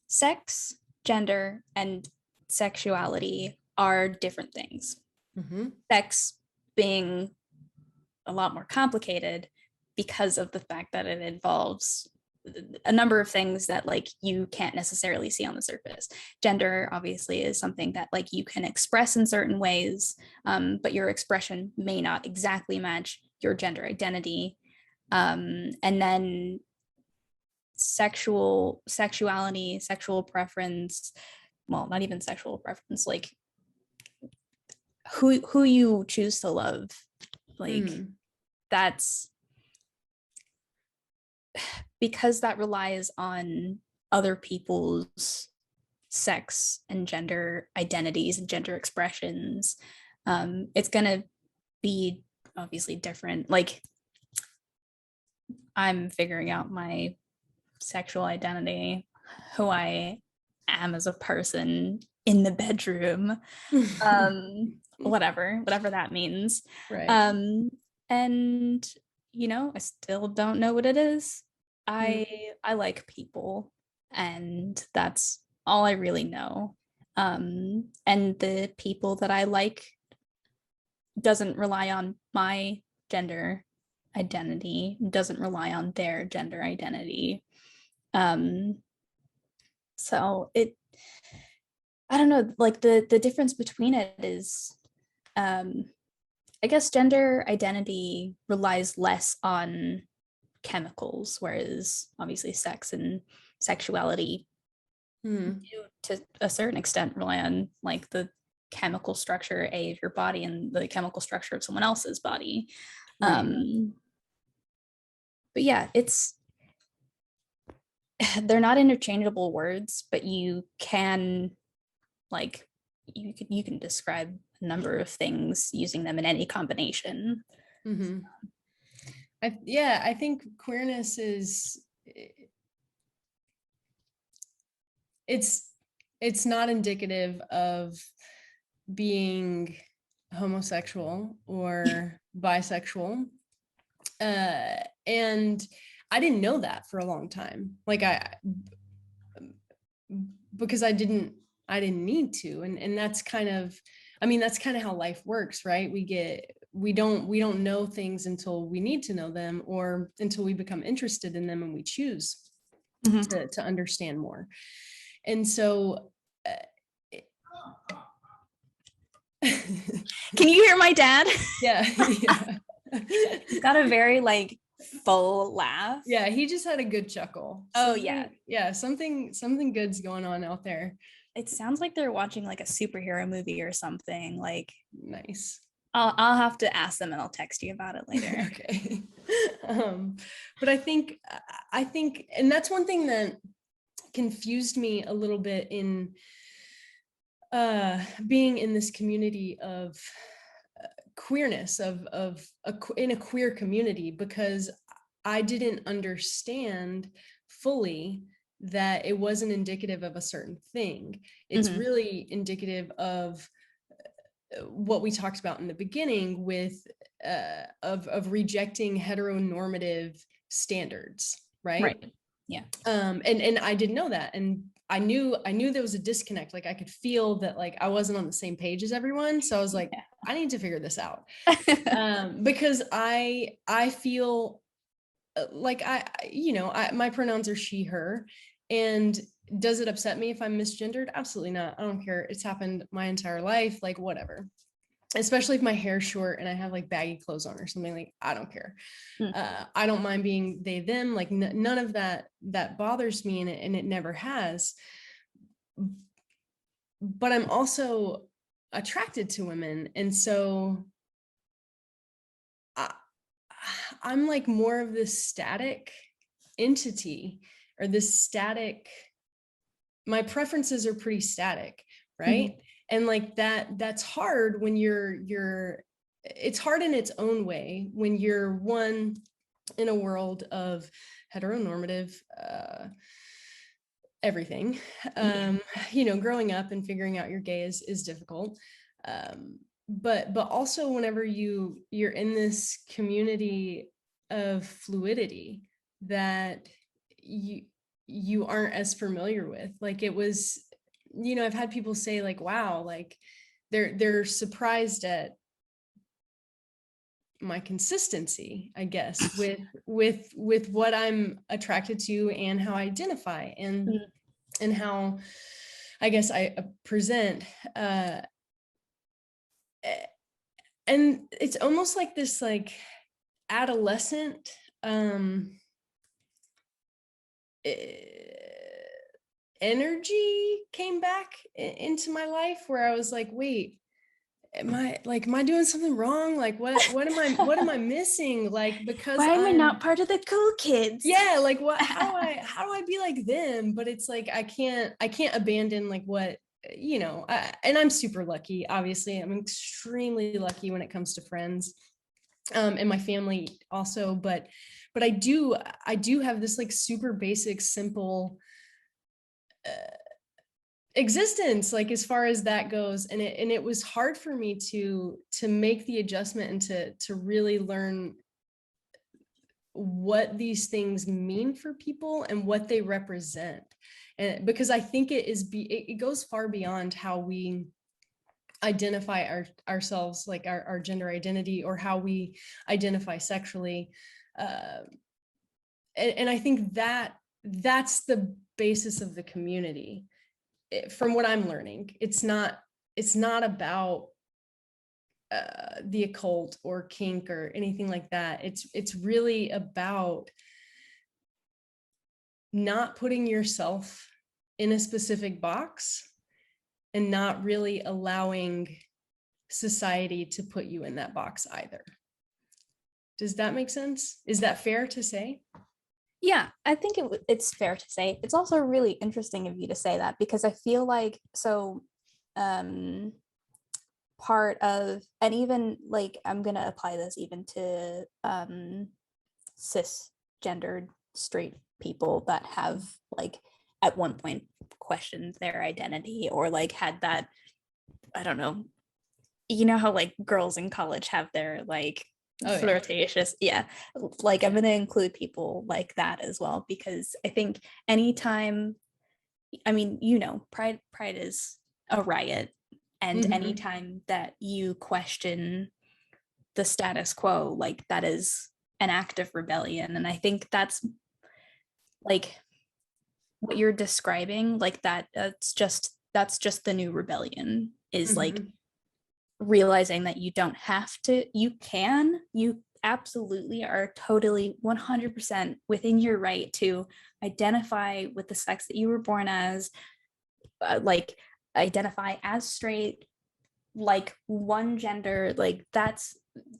sex, gender, and sexuality are different things. Mm-hmm. Sex being a lot more complicated because of the fact that it involves a number of things that like you can't necessarily see on the surface. Gender obviously is something that like you can express in certain ways, but your expression may not exactly match your gender identity. And then sexuality, sexual preference, well, not even sexual preference, like who you choose to love, like that's because that relies on other people's sex and gender identities and gender expressions. It's gonna be obviously different. Like, I'm figuring out my sexual identity, who I am as a person in the bedroom, whatever that means. Right. Um, and I still don't know what it is. Mm. I like people, and that's all I really know. And the people that I like doesn't rely on my gender identity, doesn't rely on their gender identity. Um, so I don't know, like the difference between it is, um, I guess gender identity relies less on chemicals, whereas obviously sex and sexuality Mm. do to a certain extent rely on like the chemical structure of your body and the chemical structure of someone else's body. Right. But yeah, they're not interchangeable words, but you can like you can describe a number of things using them in any combination. Mm-hmm. Yeah, I think queerness is, it's not indicative of being homosexual or bisexual. And I didn't know that for a long time. Like because I didn't need to. And that's kind of, I mean, that's kind of how life works, right? We don't know things until we need to know them, or until we become interested in them and we choose to understand more. And so Can you hear my dad? yeah, yeah. He's got a very like full laugh. Yeah, he just had a good chuckle. Oh yeah. Yeah, something good's going on out there. It sounds like they're watching like a superhero movie or something. Like Nice. I'll have to ask them and I'll text you about it later. Okay. But I think, and that's one thing that confused me a little bit in being in this community of queerness, in a queer community, because I didn't understand fully that it wasn't indicative of a certain thing. It's really indicative of what we talked about in the beginning with of rejecting heteronormative standards, right? Right. Yeah. And I didn't know that, and I knew there was a disconnect. Like I could feel that, like I wasn't on the same page as everyone, so I was like, I need to figure this out. Because I feel like my pronouns are she, her. And does it upset me if I'm misgendered? Absolutely not. I don't care. It's happened my entire life, like whatever. Especially if my hair's short and I have like baggy clothes on or something, like I don't care. I don't mind being they, them, like none of that bothers me, and it never has. But I'm also attracted to women. And so I'm like more of this static entity, or this static, my preferences are pretty static, right? And like that's hard when it's hard in its own way when you're one in a world of heteronormative everything. Growing up and figuring out you're gay is difficult. But also whenever you're in this community of fluidity that you aren't as familiar with. Like it was, I've had people say like, wow, like they're surprised at my consistency, I guess, with what I'm attracted to and how I identify, and how I guess I present. And it's almost like this like adolescent energy came back into my life, where I was like, wait, am I doing something wrong? Like what am I missing? Like, because Why am I not part of the cool kids? yeah, like how do I be like them? But it's like I can't abandon like what, and I'm super lucky. Obviously I'm extremely lucky when it comes to friends. and my family also, but I do have this like super basic, simple existence, like as far as that goes. And it was hard for me to make the adjustment and to really learn what these things mean for people and what they represent. And because I think it goes far beyond how we identify ourselves, like our gender identity, or how we identify sexually. uh, and I think that's the basis of the community. From what I'm learning, it's not about the occult or kink or anything like that. It's really about not putting yourself in a specific box and not really allowing society to put you in that box either. Does that make sense? Is that fair to say? Yeah, I think it's fair to say. It's also really interesting of you to say that, because I feel like um part of, and even like I'm gonna apply this even to cisgendered straight people that have like at one point questioned their identity, or like had that, I don't know, you know how like girls in college have their like Oh yeah. flirtatious, yeah, like I'm going to include people like that as well, because I think anytime, I mean, you know, pride is a riot, and Mhm. anytime that you question the status quo, like that is an act of rebellion. And I think that's like what you're describing, like that's just the new rebellion, is like Mhm. realizing that you don't have to, you absolutely are totally 100% within your right to identify with the sex that you were born as, like identify as straight, like one gender, like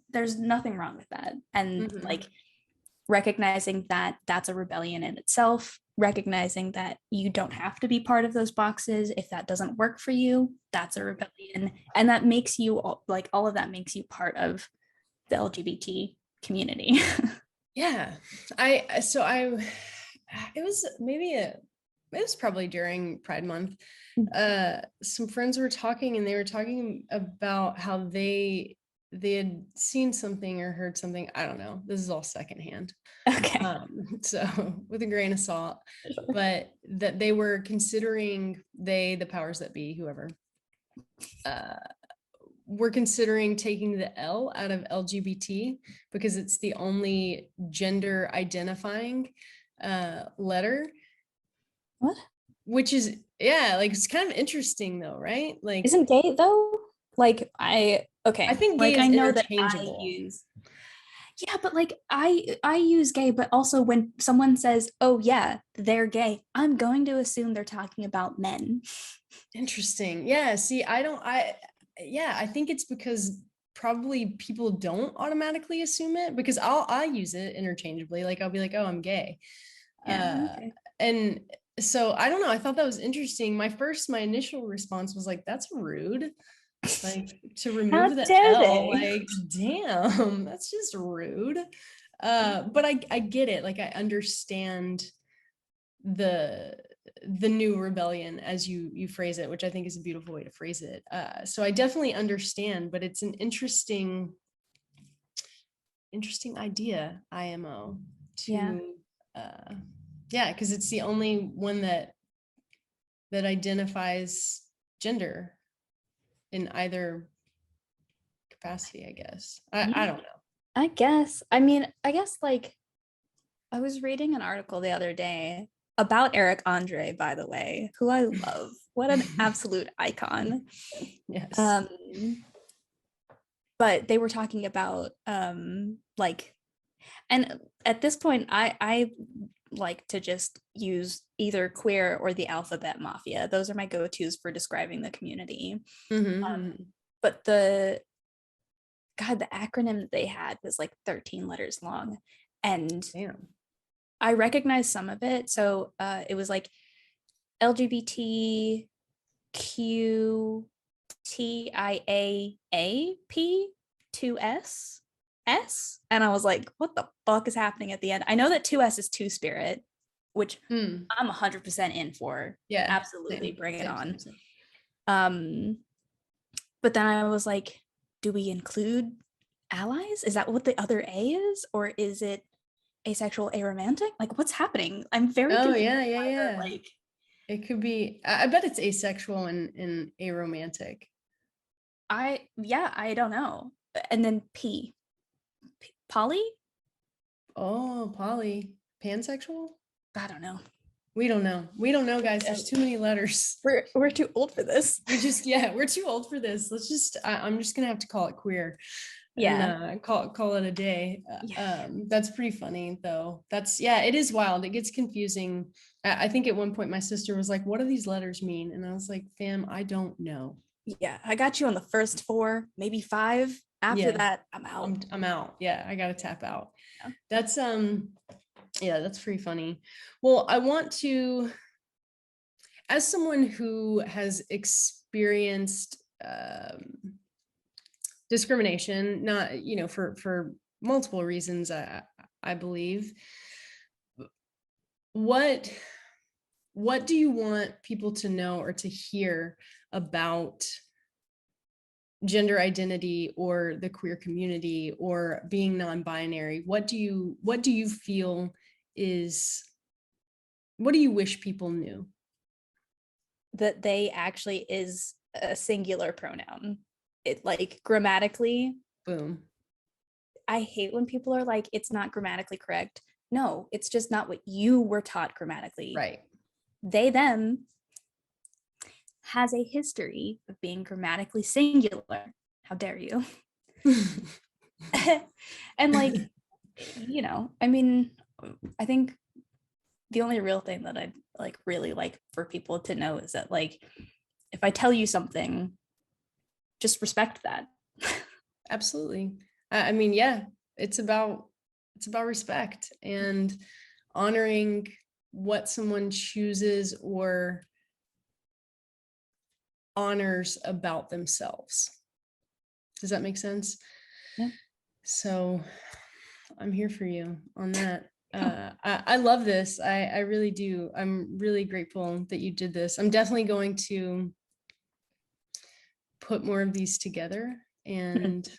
there's nothing wrong with that. And Mhm. like recognizing that that's a rebellion in itself, recognizing that you don't have to be part of those boxes. If that doesn't work for you, that's a rebellion. And that makes you like, all of that makes you part of the LGBT community. Yeah. I it was it was probably during Pride Month. Some friends were talking, and they were talking about how they had seen something or heard something. I don't know. This is all secondhand. Okay. So with a grain of salt, but that they were considering, the powers that be, whoever, uh, were considering taking the L out of LGBT because it's the only gender identifying letter, What? which is, yeah, like it's kind of interesting though, right? Like Isn't gay though? Like I okay, think gay like I is know that I interchangeable. use, yeah, but like I use gay, but also when someone says, "Oh yeah, they're gay," I'm going to assume they're talking about men. Interesting. Yeah, see, I don't I yeah, I think it's because probably people don't automatically assume it, because I use it interchangeably. Like I'll be like, "Oh, I'm gay." Yeah, Uh okay. and so I don't know, I thought that was interesting. My initial response was like, "That's rude." Like to How remove the dare L, they? like damn, that's just rude. But I get it. Like I understand the the new rebellion, as you phrase it, which I think is a beautiful way to phrase it. So I definitely understand, but it's an interesting idea, IMO, Yeah. to yeah, because it's the only one that identifies gender in either capacity, I guess. I Yeah, don't know. I guess. I mean, I guess like I was reading an article the other day about Eric Andre, by the way, who I love. What an absolute icon. Yes. Um, but they were talking about like, and at this point I like to just use either queer or the alphabet mafia. Those are my go-tos for describing the community. Mm-hmm. But the acronym that they had was like 13 letters long, and Damn. I recognized some of it. So it was like LGBTQTIAAP 2S. S, and I was like, what the fuck is happening at the end? I know that 2S is two spirit, which Mm, I'm 100% in for. yeah. Absolutely, bring it Same, on. same, same. But then I was like, do we include allies? Is that what the other A is? Or is it asexual, aromantic? Like, what's happening? I'm very Oh confused yeah, yeah, by the, yeah. like, It could be. I bet it's asexual and aromantic. I don't know. And then poly? Oh, poly, pansexual. I don't know. We don't know. We don't know, guys. There's too many letters. We're too old for this. We're too old for this. Let's just. I'm just gonna have to call it queer, Yeah. and call it a day. Yeah. That's pretty funny though. Yeah. It is wild. It gets confusing. I think at one point my sister was like, "What do these letters mean?" And I was like, "Fam, I don't know." Yeah. I got you on the first four, maybe five. After Yeah, that, I'm out. I'm out. Yeah, I gotta tap out. Yeah. That's yeah, that's pretty funny. Well, I want to, as someone who has experienced discrimination, not, for multiple reasons, I believe, what what do you want people to know or to hear about gender identity or the queer community or being non-binary? What do you feel is, what do you wish people knew? That they actually is a singular pronoun. It, like, grammatically, Boom. I hate when people are like, it's not grammatically correct. No, it's just not what you were taught grammatically. Right. They, them has a history of being grammatically singular. How dare you? And like, I mean, I think the only real thing that I'd like really like for people to know is that, like, if I tell you something, just respect that. Absolutely. I mean, yeah, it's about respect and honoring what someone chooses or honors about themselves. Does that make sense? Yeah. So I'm here for you on that. I love this. I really do. I'm really grateful that you did this. I'm definitely going to put more of these together and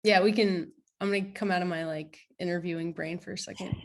yeah, I'm gonna come out of my like interviewing brain for a second.